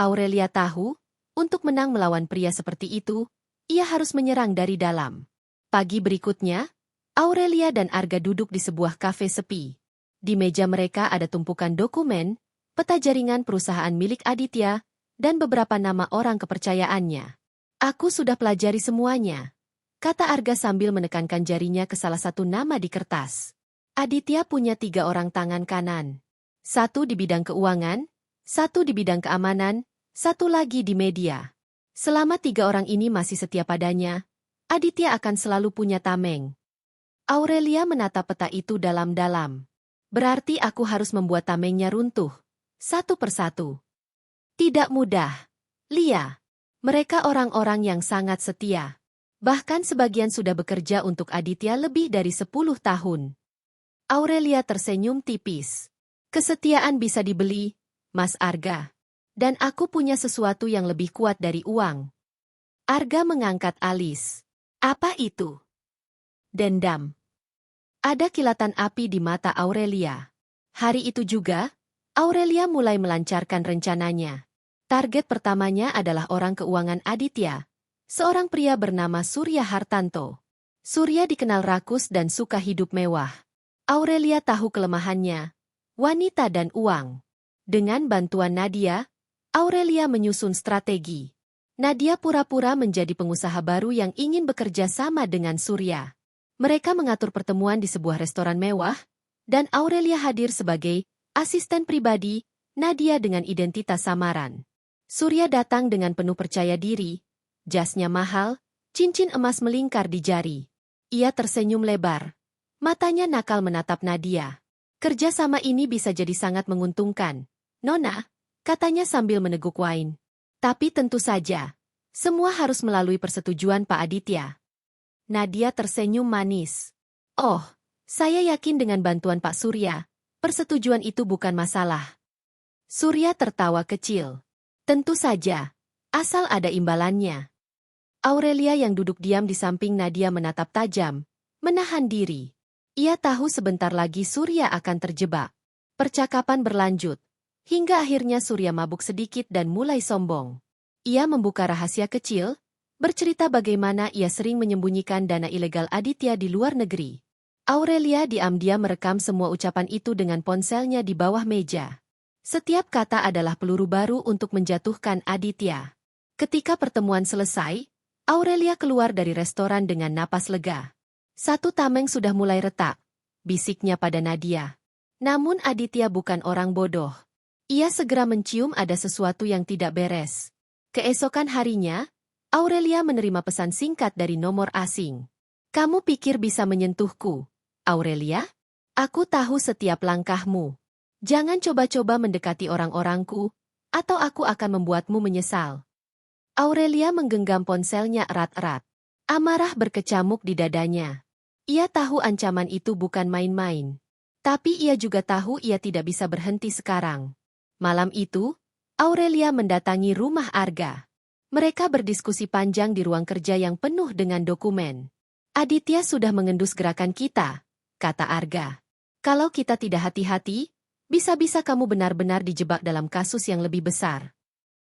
Aurelia tahu, untuk menang melawan pria seperti itu, ia harus menyerang dari dalam. Pagi berikutnya, Aurelia dan Arga duduk di sebuah kafe sepi. Di meja mereka ada tumpukan dokumen, peta jaringan perusahaan milik Aditya, dan beberapa nama orang kepercayaannya. Aku sudah pelajari semuanya. kata Arga sambil menekankan jarinya ke salah satu nama di kertas. Aditya punya 3 orang tangan kanan. 1 di bidang keuangan, 1 di bidang keamanan, 1 lagi di media. Selama 3 orang ini masih setia padanya, Aditya akan selalu punya tameng. Aurelia menatap peta itu dalam-dalam. Berarti aku harus membuat tamengnya runtuh, satu persatu. Tidak mudah, Lia. Mereka orang-orang yang sangat setia. Bahkan sebagian sudah bekerja untuk Aditya lebih dari 10 tahun. Aurelia tersenyum tipis. Kesetiaan bisa dibeli, Mas Arga. Dan aku punya sesuatu yang lebih kuat dari uang. Arga mengangkat alis. Apa itu? Dendam. Ada kilatan api di mata Aurelia. Hari itu juga, Aurelia mulai melancarkan rencananya. Target pertamanya adalah orang keuangan Aditya. Seorang pria bernama Surya Hartanto. Surya dikenal rakus dan suka hidup mewah. Aurelia tahu kelemahannya, wanita dan uang. Dengan bantuan Nadia, Aurelia menyusun strategi. Nadia pura-pura menjadi pengusaha baru yang ingin bekerja sama dengan Surya. Mereka mengatur pertemuan di sebuah restoran mewah, dan Aurelia hadir sebagai asisten pribadi Nadia dengan identitas samaran. Surya datang dengan penuh percaya diri. Jasnya mahal, cincin emas melingkar di jari. Ia tersenyum lebar. Matanya nakal menatap Nadia. Kerjasama ini bisa jadi sangat menguntungkan, Nona, katanya sambil meneguk wine. Tapi tentu saja, semua harus melalui persetujuan Pak Aditya. Nadia tersenyum manis. Oh, saya yakin dengan bantuan Pak Surya, persetujuan itu bukan masalah. Surya tertawa kecil. Tentu saja, asal ada imbalannya. Aurelia yang duduk diam di samping Nadia menatap tajam, menahan diri. Ia tahu sebentar lagi Surya akan terjebak. Percakapan berlanjut, hingga akhirnya Surya mabuk sedikit dan mulai sombong. Ia membuka rahasia kecil, bercerita bagaimana ia sering menyembunyikan dana ilegal Aditya di luar negeri. Aurelia diam-diam merekam semua ucapan itu dengan ponselnya di bawah meja. Setiap kata adalah peluru baru untuk menjatuhkan Aditya. Ketika pertemuan selesai, Aurelia keluar dari restoran dengan napas lega. 1 tameng sudah mulai retak, bisiknya pada Nadia. Namun Aditya bukan orang bodoh. Ia segera mencium ada sesuatu yang tidak beres. Keesokan harinya, Aurelia menerima pesan singkat dari nomor asing. Kamu pikir bisa menyentuhku, Aurelia? Aku tahu setiap langkahmu. Jangan coba-coba mendekati orang-orangku, atau aku akan membuatmu menyesal. Aurelia menggenggam ponselnya erat-erat. Amarah berkecamuk di dadanya. Ia tahu ancaman itu bukan main-main. Tapi ia juga tahu ia tidak bisa berhenti sekarang. Malam itu, Aurelia mendatangi rumah Arga. Mereka berdiskusi panjang di ruang kerja yang penuh dengan dokumen. Aditya sudah mengendus gerakan kita, kata Arga. Kalau kita tidak hati-hati, bisa-bisa kamu benar-benar dijebak dalam kasus yang lebih besar.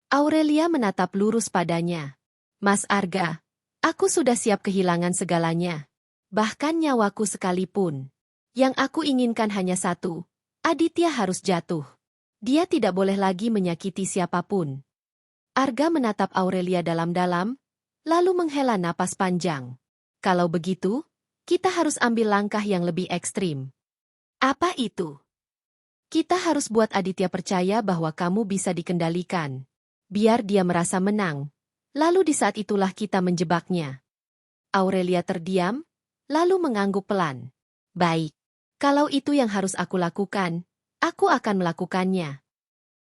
Aurelia menatap lurus padanya. Mas Arga, aku sudah siap kehilangan segalanya. Bahkan nyawaku sekalipun. Yang aku inginkan hanya satu, Aditya harus jatuh. Dia tidak boleh lagi menyakiti siapapun. Arga menatap Aurelia dalam-dalam, lalu menghela napas panjang. Kalau begitu, kita harus ambil langkah yang lebih ekstrim. Apa itu? Kita harus buat Aditya percaya bahwa kamu bisa dikendalikan. Biar dia merasa menang. Lalu di saat itulah kita menjebaknya. Aurelia terdiam, lalu mengangguk pelan. Baik. Kalau itu yang harus aku lakukan, aku akan melakukannya.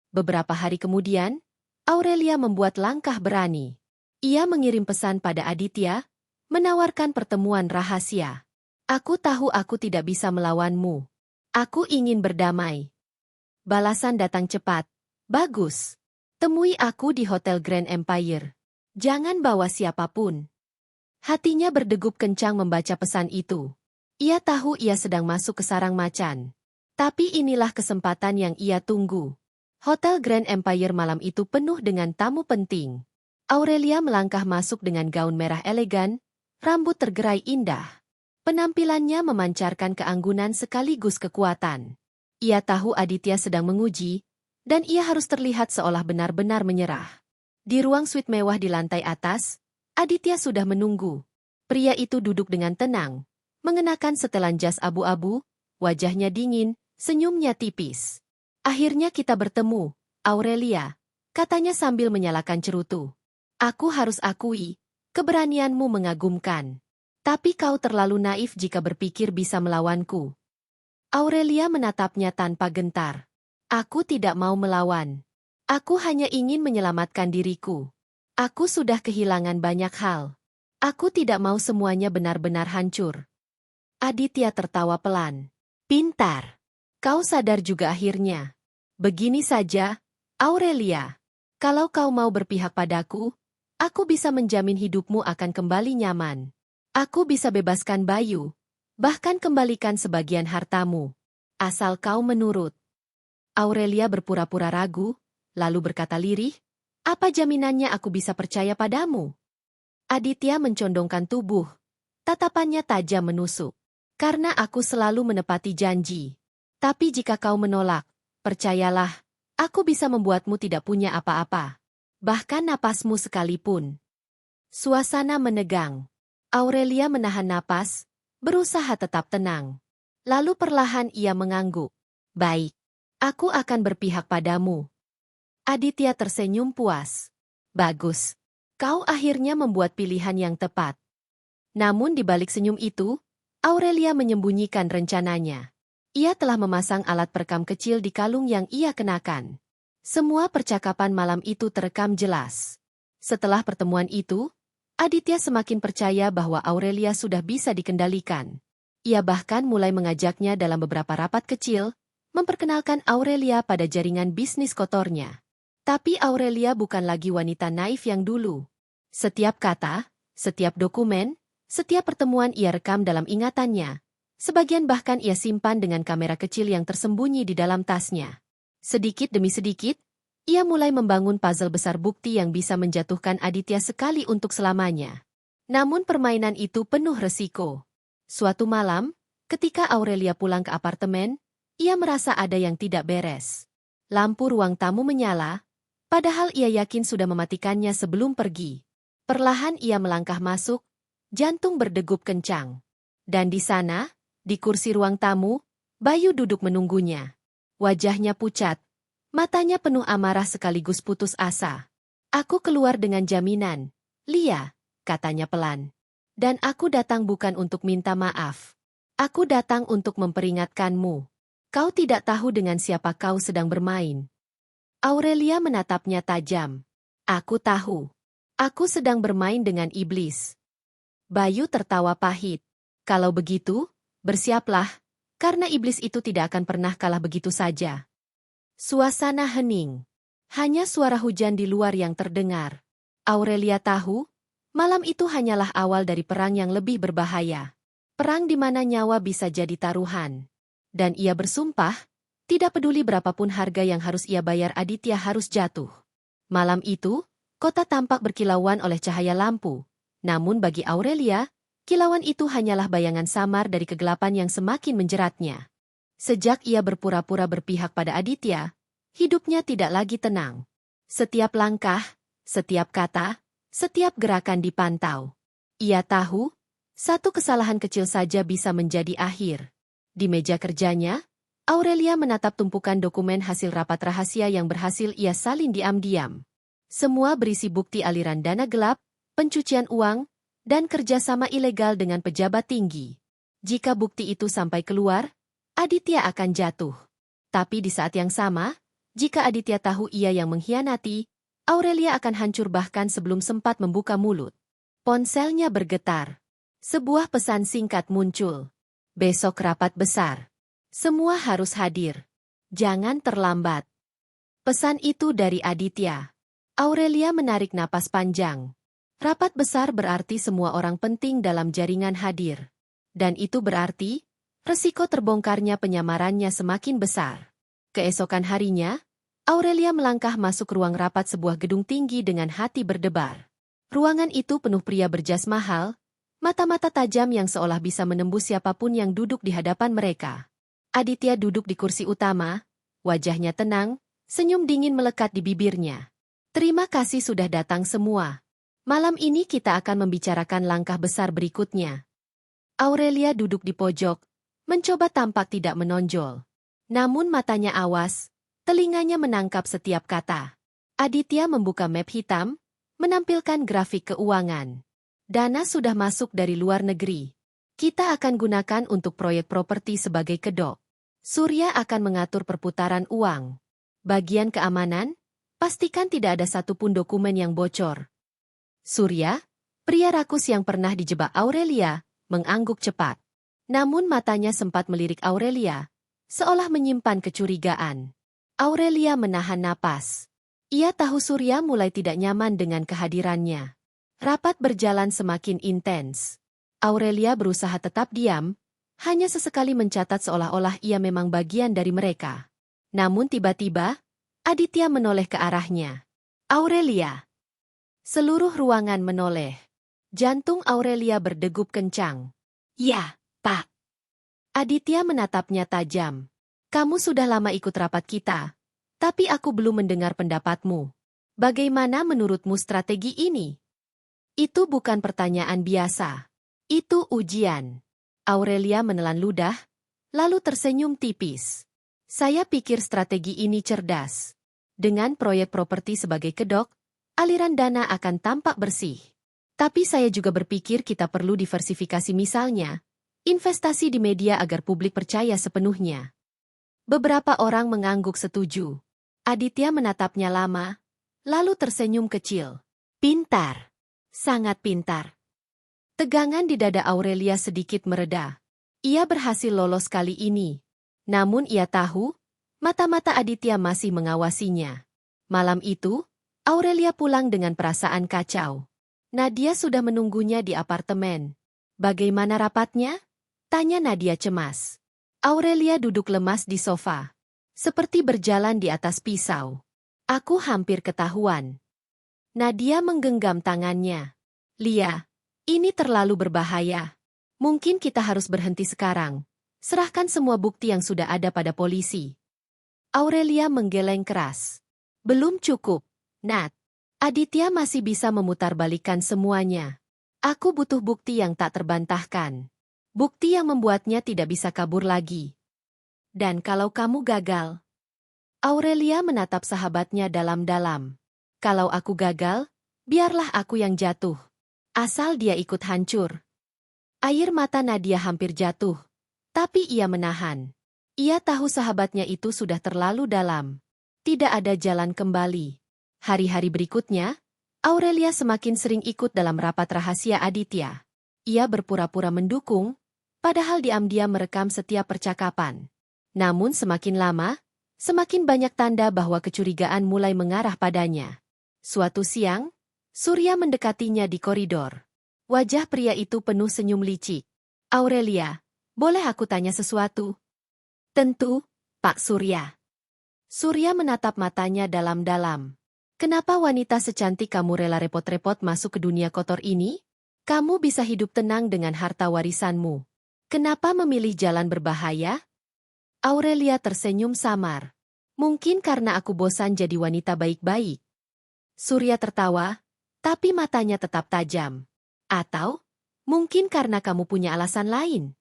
Beberapa hari kemudian, Aurelia membuat langkah berani. Ia mengirim pesan pada Aditya, menawarkan pertemuan rahasia. Aku tahu aku tidak bisa melawanmu. Aku ingin berdamai. Balasan datang cepat. Bagus. Temui aku di Hotel Grand Empire. Jangan bawa siapapun. Hatinya berdegup kencang membaca pesan itu. Ia tahu ia sedang masuk ke sarang macan. Tapi inilah kesempatan yang ia tunggu. Hotel Grand Empire malam itu penuh dengan tamu penting. Aurelia melangkah masuk dengan gaun merah elegan, rambut tergerai indah. Penampilannya memancarkan keanggunan sekaligus kekuatan. Ia tahu Aditya sedang menguji, dan ia harus terlihat seolah benar-benar menyerah. Di ruang suite mewah di lantai atas, Aditya sudah menunggu. Pria itu duduk dengan tenang, mengenakan setelan jas abu-abu, wajahnya dingin, senyumnya tipis. Akhirnya kita bertemu, Aurelia, katanya sambil menyalakan cerutu. Aku harus akui, keberanianmu mengagumkan. Tapi kau terlalu naif jika berpikir bisa melawanku. Aurelia menatapnya tanpa gentar. Aku tidak mau melawan. Aku hanya ingin menyelamatkan diriku. Aku sudah kehilangan banyak hal. Aku tidak mau semuanya benar-benar hancur. Aditya tertawa pelan. Pintar. Kau sadar juga akhirnya. Begini saja, Aurelia. Kalau kau mau berpihak padaku, aku bisa menjamin hidupmu akan kembali nyaman. Aku bisa bebaskan Bayu, bahkan kembalikan sebagian hartamu. Asal kau menurut. Aurelia berpura-pura ragu, lalu berkata lirih, apa jaminannya aku bisa percaya padamu? Aditya mencondongkan tubuh, tatapannya tajam menusuk. Karena aku selalu menepati janji. Tapi jika kau menolak, percayalah, aku bisa membuatmu tidak punya apa-apa. Bahkan napasmu sekalipun. Suasana menegang. Aurelia menahan napas, berusaha tetap tenang. Lalu perlahan ia mengangguk. Baik, aku akan berpihak padamu. Aditya tersenyum puas. Bagus, kau akhirnya membuat pilihan yang tepat. Namun di balik senyum itu, Aurelia menyembunyikan rencananya. Ia telah memasang alat perekam kecil di kalung yang ia kenakan. Semua percakapan malam itu terekam jelas. Setelah pertemuan itu, Aditya semakin percaya bahwa Aurelia sudah bisa dikendalikan. Ia bahkan mulai mengajaknya dalam beberapa rapat kecil, memperkenalkan Aurelia pada jaringan bisnis kotornya. Tapi Aurelia bukan lagi wanita naif yang dulu. Setiap kata, setiap dokumen, setiap pertemuan ia rekam dalam ingatannya. Sebagian bahkan ia simpan dengan kamera kecil yang tersembunyi di dalam tasnya. Sedikit demi sedikit, ia mulai membangun puzzle besar bukti yang bisa menjatuhkan Aditya sekali untuk selamanya. Namun permainan itu penuh resiko. Suatu malam, ketika Aurelia pulang ke apartemen, ia merasa ada yang tidak beres. Lampu ruang tamu menyala, padahal ia yakin sudah mematikannya sebelum pergi. Perlahan ia melangkah masuk, jantung berdegup kencang. Dan di sana, di kursi ruang tamu, Bayu duduk menunggunya. Wajahnya pucat. Matanya penuh amarah sekaligus putus asa. Aku keluar dengan jaminan. Lia, katanya pelan. Dan aku datang bukan untuk minta maaf. Aku datang untuk memperingatkanmu. Kau tidak tahu dengan siapa kau sedang bermain. Aurelia menatapnya tajam. Aku tahu. Aku sedang bermain dengan iblis. Bayu tertawa pahit. Kalau begitu, bersiaplah, karena iblis itu tidak akan pernah kalah begitu saja. Suasana hening. Hanya suara hujan di luar yang terdengar. Aurelia tahu, malam itu hanyalah awal dari perang yang lebih berbahaya. Perang di mana nyawa bisa jadi taruhan. Dan ia bersumpah, tidak peduli berapapun harga yang harus ia bayar, Aditya harus jatuh. Malam itu, kota tampak berkilauan oleh cahaya lampu. Namun bagi Aurelia, kilauan itu hanyalah bayangan samar dari kegelapan yang semakin menjeratnya. Sejak ia berpura-pura berpihak pada Aditya, hidupnya tidak lagi tenang. Setiap langkah, setiap kata, setiap gerakan dipantau. Ia tahu, satu kesalahan kecil saja bisa menjadi akhir. Di meja kerjanya, Aurelia menatap tumpukan dokumen hasil rapat rahasia yang berhasil ia salin diam-diam. Semua berisi bukti aliran dana gelap, pencucian uang, dan kerjasama ilegal dengan pejabat tinggi. Jika bukti itu sampai keluar, Aditya akan jatuh. Tapi di saat yang sama, jika Aditya tahu ia yang mengkhianati, Aurelia akan hancur bahkan sebelum sempat membuka mulut. Ponselnya bergetar. Sebuah pesan singkat muncul. Besok rapat besar. Semua harus hadir. Jangan terlambat. Pesan itu dari Aditya. Aurelia menarik napas panjang. Rapat besar berarti semua orang penting dalam jaringan hadir. Dan itu berarti, resiko terbongkarnya penyamarannya semakin besar. Keesokan harinya, Aurelia melangkah masuk ruang rapat sebuah gedung tinggi dengan hati berdebar. Ruangan itu penuh pria berjas mahal, mata-mata tajam yang seolah bisa menembus siapapun yang duduk di hadapan mereka. Aditya duduk di kursi utama, wajahnya tenang, senyum dingin melekat di bibirnya. Terima kasih sudah datang semua. Malam ini kita akan membicarakan langkah besar berikutnya. Aurelia duduk di pojok, mencoba tampak tidak menonjol. Namun matanya awas, telinganya menangkap setiap kata. Aditya membuka map hitam, menampilkan grafik keuangan. Dana sudah masuk dari luar negeri. Kita akan gunakan untuk proyek properti sebagai kedok. Surya akan mengatur perputaran uang. Bagian keamanan, pastikan tidak ada satupun dokumen yang bocor. Surya, pria rakus yang pernah dijebak Aurelia, mengangguk cepat. Namun matanya sempat melirik Aurelia, seolah menyimpan kecurigaan. Aurelia menahan napas. Ia tahu Surya mulai tidak nyaman dengan kehadirannya. Rapat berjalan semakin intens. Aurelia berusaha tetap diam, hanya sesekali mencatat seolah-olah ia memang bagian dari mereka. Namun tiba-tiba, Aditya menoleh ke arahnya. Aurelia. Seluruh ruangan menoleh. Jantung Aurelia berdegup kencang. Ya, Pak. Aditya menatapnya tajam. Kamu sudah lama ikut rapat kita, tapi aku belum mendengar pendapatmu. Bagaimana menurutmu strategi ini? Itu bukan pertanyaan biasa. Itu ujian. Aurelia menelan ludah, lalu tersenyum tipis. Saya pikir strategi ini cerdas. Dengan proyek properti sebagai kedok, aliran dana akan tampak bersih. Tapi saya juga berpikir kita perlu diversifikasi misalnya, investasi di media agar publik percaya sepenuhnya. Beberapa orang mengangguk setuju. Aditya menatapnya lama, lalu tersenyum kecil. Pintar. Sangat pintar. Tegangan di dada Aurelia sedikit mereda. Ia berhasil lolos kali ini. Namun ia tahu, mata-mata Aditya masih mengawasinya. Malam itu, Aurelia pulang dengan perasaan kacau. Nadia sudah menunggunya di apartemen. Bagaimana rapatnya? Tanya Nadia cemas. Aurelia duduk lemas di sofa. Seperti berjalan di atas pisau. Aku hampir ketahuan. Nadia menggenggam tangannya. Lia, ini terlalu berbahaya. Mungkin kita harus berhenti sekarang. Serahkan semua bukti yang sudah ada pada polisi. Aurelia menggeleng keras. Belum cukup. Nat, Aditya masih bisa memutarbalikkan semuanya. Aku butuh bukti yang tak terbantahkan. Bukti yang membuatnya tidak bisa kabur lagi. Dan kalau kamu gagal? Aurelia menatap sahabatnya dalam-dalam. Kalau aku gagal, biarlah aku yang jatuh. Asal dia ikut hancur. Air mata Nadia hampir jatuh. Tapi ia menahan. Ia tahu sahabatnya itu sudah terlalu dalam. Tidak ada jalan kembali. Hari-hari berikutnya, Aurelia semakin sering ikut dalam rapat rahasia Aditya. Ia berpura-pura mendukung, padahal diam-diam merekam setiap percakapan. Namun semakin lama, semakin banyak tanda bahwa kecurigaan mulai mengarah padanya. Suatu siang, Surya mendekatinya di koridor. Wajah pria itu penuh senyum licik. Aurelia, boleh aku tanya sesuatu? Tentu, Pak Surya. Surya menatap matanya dalam-dalam. Kenapa wanita secantik kamu rela repot-repot masuk ke dunia kotor ini? Kamu bisa hidup tenang dengan harta warisanmu. Kenapa memilih jalan berbahaya? Aurelia tersenyum samar. Mungkin karena aku bosan jadi wanita baik-baik. Surya tertawa, tapi matanya tetap tajam. Atau, mungkin karena kamu punya alasan lain.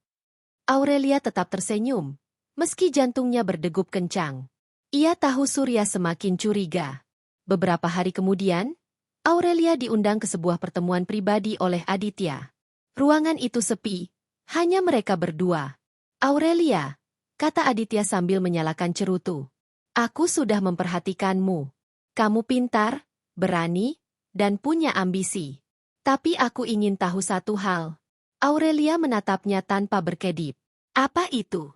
Aurelia tetap tersenyum, meski jantungnya berdegup kencang. Ia tahu Surya semakin curiga. Beberapa hari kemudian, Aurelia diundang ke sebuah pertemuan pribadi oleh Aditya. Ruangan itu sepi, hanya mereka berdua. Aurelia, kata Aditya sambil menyalakan cerutu. Aku sudah memperhatikanmu. Kamu pintar, berani, dan punya ambisi. Tapi aku ingin tahu satu hal. Aurelia menatapnya tanpa berkedip. Apa itu?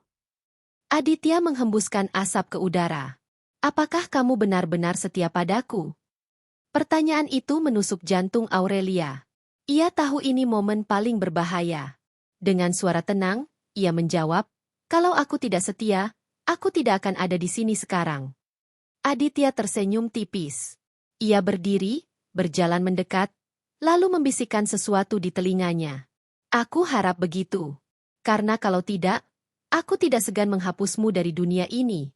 Aditya menghembuskan asap ke udara. Apakah kamu benar-benar setia padaku? Pertanyaan itu menusuk jantung Aurelia. Ia tahu ini momen paling berbahaya. Dengan suara tenang, ia menjawab, kalau aku tidak setia, aku tidak akan ada di sini sekarang. Aditya tersenyum tipis. Ia berdiri, berjalan mendekat, lalu membisikkan sesuatu di telinganya. Aku harap begitu. Karena kalau tidak, aku tidak segan menghapusmu dari dunia ini.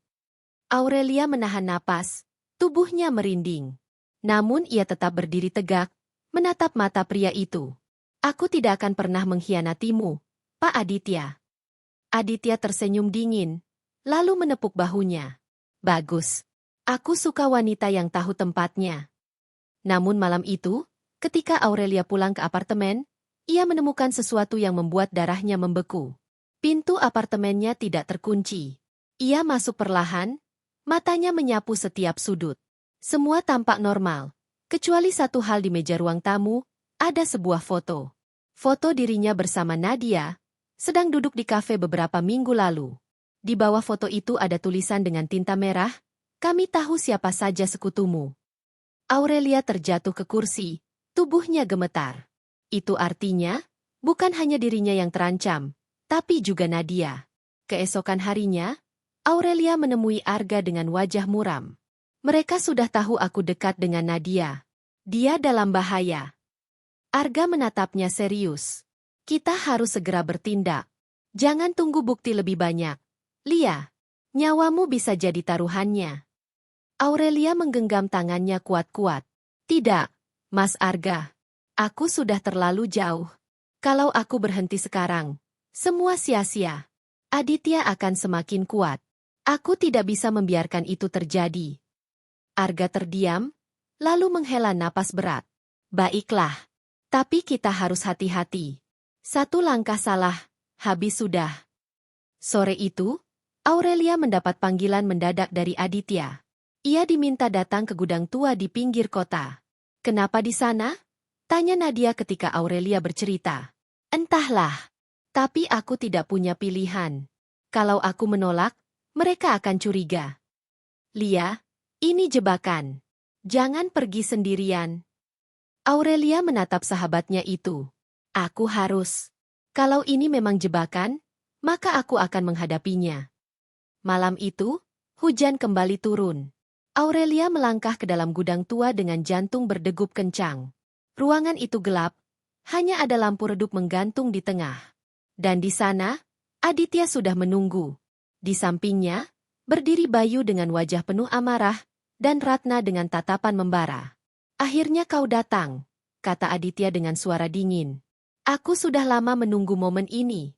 Aurelia menahan napas, tubuhnya merinding. Namun ia tetap berdiri tegak, menatap mata pria itu. Aku tidak akan pernah mengkhianatimu, Pak Aditya. Aditya tersenyum dingin, lalu menepuk bahunya. Bagus. Aku suka wanita yang tahu tempatnya. Namun malam itu, ketika Aurelia pulang ke apartemen, ia menemukan sesuatu yang membuat darahnya membeku. Pintu apartemennya tidak terkunci. Ia masuk perlahan, matanya menyapu setiap sudut. Semua tampak normal, kecuali satu hal di meja ruang tamu, ada sebuah foto. Foto dirinya bersama Nadia, sedang duduk di kafe beberapa minggu lalu. Di bawah foto itu ada tulisan dengan tinta merah, "Kami tahu siapa saja sekutumu." Aurelia terjatuh ke kursi, tubuhnya gemetar. Itu artinya, bukan hanya dirinya yang terancam, tapi juga Nadia. Keesokan harinya, Aurelia menemui Arga dengan wajah muram. Mereka sudah tahu aku dekat dengan Nadia. Dia dalam bahaya. Arga menatapnya serius. Kita harus segera bertindak. Jangan tunggu bukti lebih banyak. Lia, nyawamu bisa jadi taruhannya. Aurelia menggenggam tangannya kuat-kuat. Tidak, Mas Arga. Aku sudah terlalu jauh. Kalau aku berhenti sekarang, semua sia-sia. Aditya akan semakin kuat. Aku tidak bisa membiarkan itu terjadi. Arga terdiam, lalu menghela napas berat. Baiklah. Tapi kita harus hati-hati. Satu langkah salah, habis sudah. Sore itu, Aurelia mendapat panggilan mendadak dari Aditya. Ia diminta datang ke gudang tua di pinggir kota. Kenapa di sana? Tanya Nadia ketika Aurelia bercerita. Entahlah. Tapi aku tidak punya pilihan. Kalau aku menolak, mereka akan curiga. Lia, ini jebakan. Jangan pergi sendirian. Aurelia menatap sahabatnya itu. Aku harus. Kalau ini memang jebakan, maka aku akan menghadapinya. Malam itu, hujan kembali turun. Aurelia melangkah ke dalam gudang tua dengan jantung berdegup kencang. Ruangan itu gelap, hanya ada lampu redup menggantung di tengah. Dan di sana, Aditya sudah menunggu. Di sampingnya, berdiri Bayu dengan wajah penuh amarah, dan Ratna dengan tatapan membara. Akhirnya kau datang, kata Aditya dengan suara dingin. Aku sudah lama menunggu momen ini.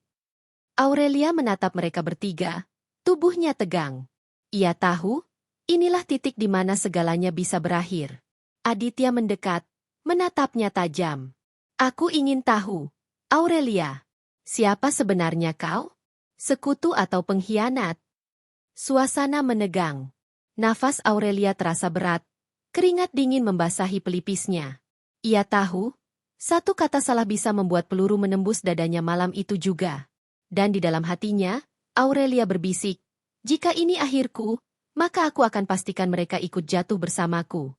Aurelia menatap mereka bertiga, tubuhnya tegang. Ia tahu, inilah titik di mana segalanya bisa berakhir. Aditya mendekat, menatapnya tajam. Aku ingin tahu, Aurelia, siapa sebenarnya kau? Sekutu atau pengkhianat? Suasana menegang. Nafas Aurelia terasa berat. Keringat dingin membasahi pelipisnya. Ia tahu, satu kata salah bisa membuat peluru menembus dadanya malam itu juga. Dan di dalam hatinya, Aurelia berbisik, jika ini akhirku, maka aku akan pastikan mereka ikut jatuh bersamaku.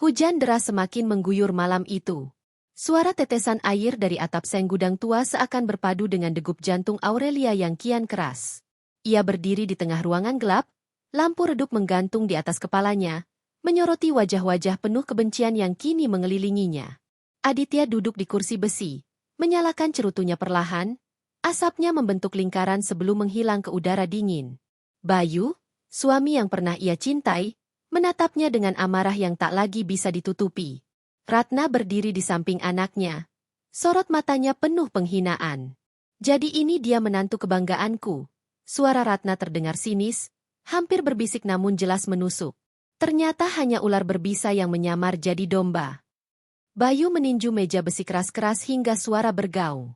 Hujan deras semakin mengguyur malam itu. Suara tetesan air dari atap seng gudang tua seakan berpadu dengan degup jantung Aurelia yang kian keras. Ia berdiri di tengah ruangan gelap, lampu redup menggantung di atas kepalanya, menyoroti wajah-wajah penuh kebencian yang kini mengelilinginya. Aditya duduk di kursi besi, menyalakan cerutunya perlahan, asapnya membentuk lingkaran sebelum menghilang ke udara dingin. Bayu, suami yang pernah ia cintai, menatapnya dengan amarah yang tak lagi bisa ditutupi. Ratna berdiri di samping anaknya, sorot matanya penuh penghinaan. Jadi ini dia menantu kebanggaanku. Suara Ratna terdengar sinis, hampir berbisik namun jelas menusuk. Ternyata hanya ular berbisa yang menyamar jadi domba. Bayu meninju meja besi keras-keras hingga suara bergaung.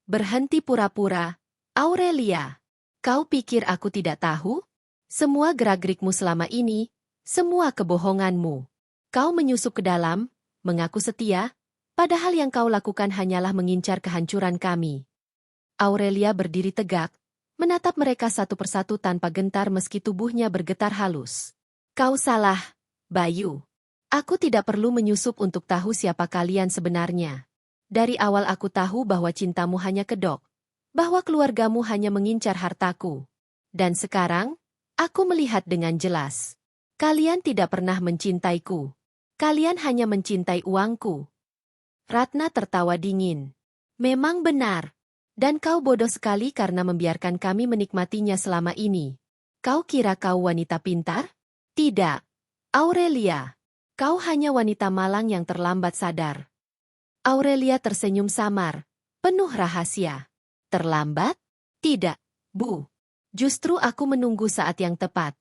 Berhenti pura-pura, Aurelia. Kau pikir aku tidak tahu? Semua gerak-gerikmu selama ini, semua kebohonganmu. Kau menyusup ke dalam, mengaku setia, padahal yang kau lakukan hanyalah mengincar kehancuran kami. Aurelia berdiri tegak, menatap mereka satu persatu tanpa gentar meski tubuhnya bergetar halus. Kau salah, Bayu. Aku tidak perlu menyusup untuk tahu siapa kalian sebenarnya. Dari awal aku tahu bahwa cintamu hanya kedok, bahwa keluargamu hanya mengincar hartaku. Dan sekarang, aku melihat dengan jelas. Kalian tidak pernah mencintaiku. Kalian hanya mencintai uangku. Ratna tertawa dingin. Memang benar. Dan kau bodoh sekali karena membiarkan kami menikmatinya selama ini. Kau kira kau wanita pintar? Tidak. Aurelia. Kau hanya wanita malang yang terlambat sadar. Aurelia tersenyum samar, penuh rahasia. Terlambat? Tidak, Bu. Justru aku menunggu saat yang tepat.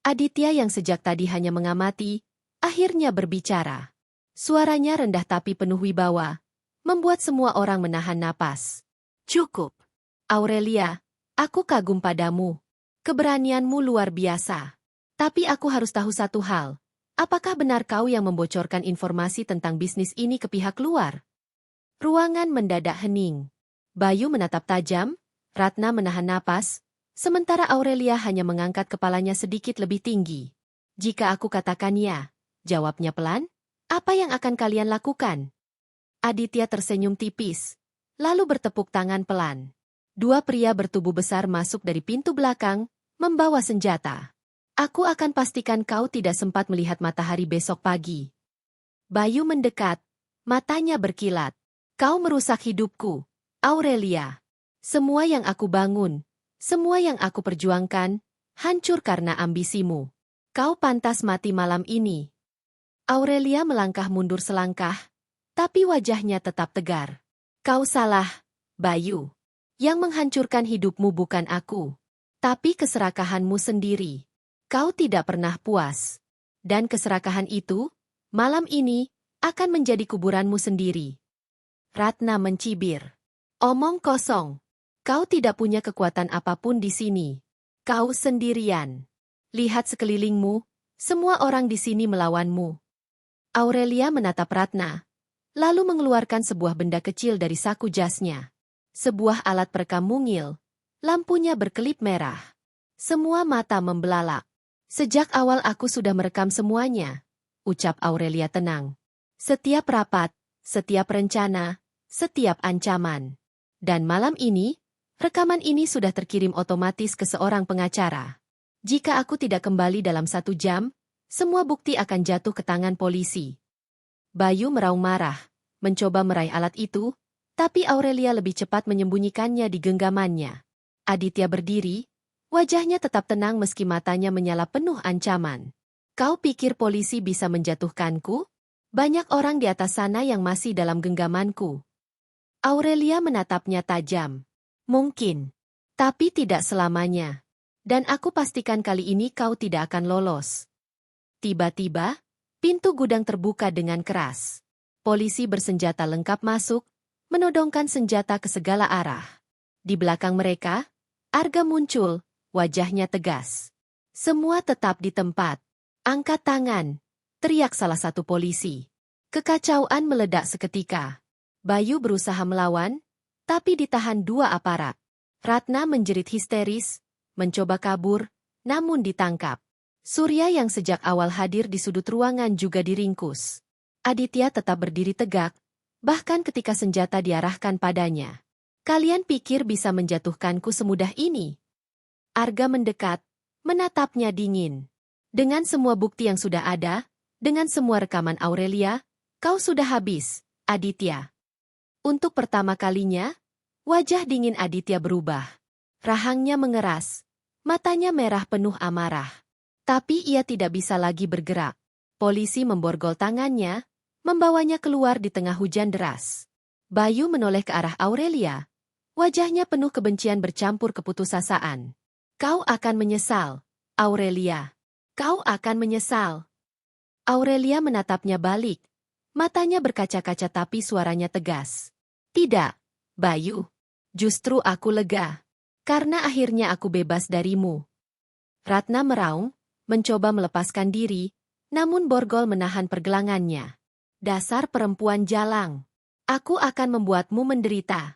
Aditya yang sejak tadi hanya mengamati, akhirnya berbicara. Suaranya rendah tapi penuh wibawa, membuat semua orang menahan napas. Cukup. Aurelia, aku kagum padamu. Keberanianmu luar biasa. Tapi aku harus tahu satu hal. Apakah benar kau yang membocorkan informasi tentang bisnis ini ke pihak luar? Ruangan mendadak hening. Bayu menatap tajam, Ratna menahan napas, sementara Aurelia hanya mengangkat kepalanya sedikit lebih tinggi. Jika aku katakan ya, jawabnya pelan, apa yang akan kalian lakukan? Aditya tersenyum tipis, lalu bertepuk tangan pelan. Dua pria bertubuh besar masuk dari pintu belakang, membawa senjata. Aku akan pastikan kau tidak sempat melihat matahari besok pagi. Bayu mendekat, matanya berkilat. Kau merusak hidupku, Aurelia. Semua yang aku bangun, semua yang aku perjuangkan, hancur karena ambisimu. Kau pantas mati malam ini. Aurelia melangkah mundur selangkah, tapi wajahnya tetap tegar. Kau salah, Bayu. Yang menghancurkan hidupmu bukan aku, tapi keserakahanmu sendiri. Kau tidak pernah puas. Dan keserakahan itu, malam ini, akan menjadi kuburanmu sendiri. Ratna mencibir. Omong kosong. Kau tidak punya kekuatan apapun di sini. Kau sendirian. Lihat sekelilingmu, semua orang di sini melawanmu. Aurelia menatap Ratna, lalu mengeluarkan sebuah benda kecil dari saku jasnya. Sebuah alat perekam mungil, lampunya berkelip merah. Semua mata membelalak. Sejak awal aku sudah merekam semuanya, ucap Aurelia tenang. Setiap rapat, setiap rencana, setiap ancaman. Dan malam ini, rekaman ini sudah terkirim otomatis ke seorang pengacara. Jika aku tidak kembali dalam 1 jam, semua bukti akan jatuh ke tangan polisi. Bayu meraung marah, mencoba meraih alat itu, tapi Aurelia lebih cepat menyembunyikannya di genggamannya. Aditya berdiri, wajahnya tetap tenang meski matanya menyala penuh ancaman. Kau pikir polisi bisa menjatuhkanku? Banyak orang di atas sana yang masih dalam genggamanku. Aurelia menatapnya tajam. Mungkin. Tapi tidak selamanya. Dan aku pastikan kali ini kau tidak akan lolos. Tiba-tiba, pintu gudang terbuka dengan keras. Polisi bersenjata lengkap masuk, menodongkan senjata ke segala arah. Di belakang mereka, Arga muncul, wajahnya tegas. Semua tetap di tempat. Angkat tangan, teriak salah satu polisi. Kekacauan meledak seketika. Bayu berusaha melawan, tapi ditahan 2 aparat. Ratna menjerit histeris, mencoba kabur, namun ditangkap. Surya yang sejak awal hadir di sudut ruangan juga diringkus. Aditya tetap berdiri tegak, bahkan ketika senjata diarahkan padanya. Kalian pikir bisa menjatuhkanku semudah ini? Arga mendekat, menatapnya dingin. Dengan semua bukti yang sudah ada, dengan semua rekaman Aurelia, kau sudah habis, Aditya. Untuk pertama kalinya, wajah dingin Aditya berubah. Rahangnya mengeras, matanya merah penuh amarah. Tapi ia tidak bisa lagi bergerak. Polisi memborgol tangannya, membawanya keluar di tengah hujan deras. Bayu menoleh ke arah Aurelia. Wajahnya penuh kebencian bercampur keputusasaan. Kau akan menyesal, Aurelia. Kau akan menyesal. Aurelia menatapnya balik. Matanya berkaca-kaca tapi suaranya tegas. Tidak, Bayu. Justru aku lega. Karena akhirnya aku bebas darimu. Ratna meraung, mencoba melepaskan diri, namun borgol menahan pergelangannya. Dasar perempuan jalang. Aku akan membuatmu menderita.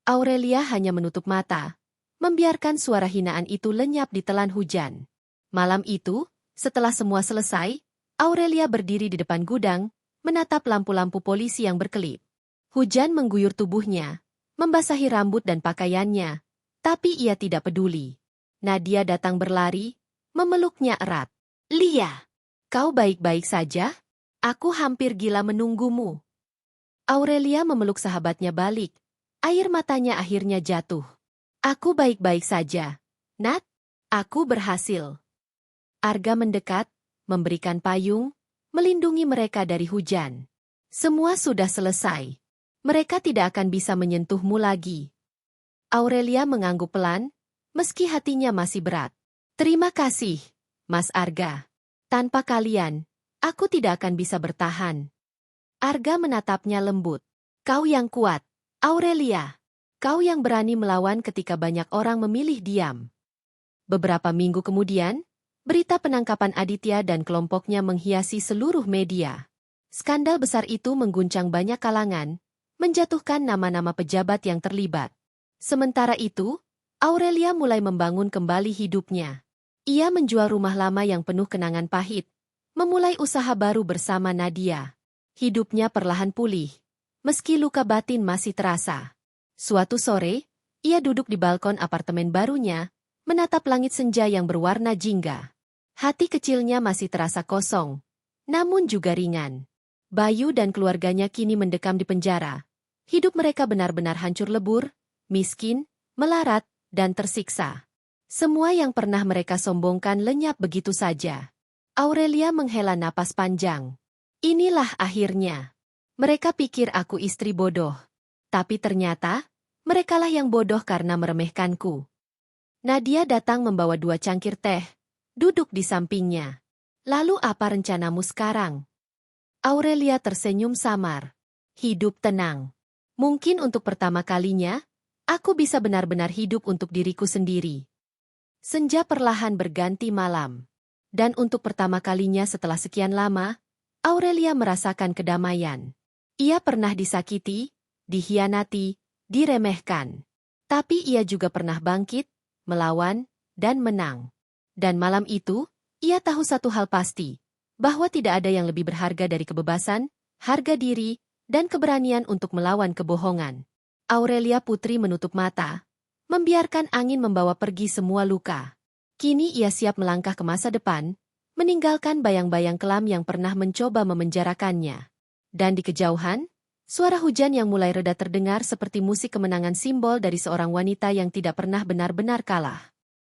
Aurelia hanya menutup mata, membiarkan suara hinaan itu lenyap di telan hujan. Malam itu, setelah semua selesai, Aurelia berdiri di depan gudang, menatap lampu-lampu polisi yang berkelip. Hujan mengguyur tubuhnya, membasahi rambut dan pakaiannya, tapi ia tidak peduli. Nadia datang berlari, memeluknya erat. Lia, kau baik-baik saja? Aku hampir gila menunggumu. Aurelia memeluk sahabatnya balik. Air matanya akhirnya jatuh. Aku baik-baik saja. Nat, aku berhasil. Arga mendekat, memberikan payung, melindungi mereka dari hujan. Semua sudah selesai. Mereka tidak akan bisa menyentuhmu lagi. Aurelia mengangguk pelan, meski hatinya masih berat. Terima kasih, Mas Arga. Tanpa kalian, aku tidak akan bisa bertahan. Arga menatapnya lembut. Kau yang kuat, Aurelia. Kau yang berani melawan ketika banyak orang memilih diam. Beberapa minggu kemudian, berita penangkapan Aditya dan kelompoknya menghiasi seluruh media. Skandal besar itu mengguncang banyak kalangan, menjatuhkan nama-nama pejabat yang terlibat. Sementara itu, Aurelia mulai membangun kembali hidupnya. Ia menjual rumah lama yang penuh kenangan pahit, memulai usaha baru bersama Nadia. Hidupnya perlahan pulih, meski luka batin masih terasa. Suatu sore, ia duduk di balkon apartemen barunya, menatap langit senja yang berwarna jingga. Hati kecilnya masih terasa kosong, namun juga ringan. Bayu dan keluarganya kini mendekam di penjara. Hidup mereka benar-benar hancur lebur, miskin, melarat, dan tersiksa. Semua yang pernah mereka sombongkan lenyap begitu saja. Aurelia menghela napas panjang. Inilah akhirnya. Mereka pikir aku istri bodoh. Tapi ternyata, merekalah yang bodoh karena meremehkanku. Nadia datang membawa 2 cangkir teh, duduk di sampingnya. Lalu apa rencanamu sekarang? Aurelia tersenyum samar. Hidup tenang. Mungkin untuk pertama kalinya, aku bisa benar-benar hidup untuk diriku sendiri. Senja perlahan berganti malam. Dan untuk pertama kalinya setelah sekian lama, Aurelia merasakan kedamaian. Ia pernah disakiti, dikhianati, diremehkan. Tapi ia juga pernah bangkit, melawan, dan menang. Dan malam itu, ia tahu satu hal pasti, bahwa tidak ada yang lebih berharga dari kebebasan, harga diri, dan keberanian untuk melawan kebohongan. Aurelia Putri menutup mata, membiarkan angin membawa pergi semua luka. Kini ia siap melangkah ke masa depan, meninggalkan bayang-bayang kelam yang pernah mencoba memenjarakannya. Dan di kejauhan, suara hujan yang mulai reda terdengar seperti musik kemenangan simbol dari seorang wanita yang tidak pernah benar-benar kalah.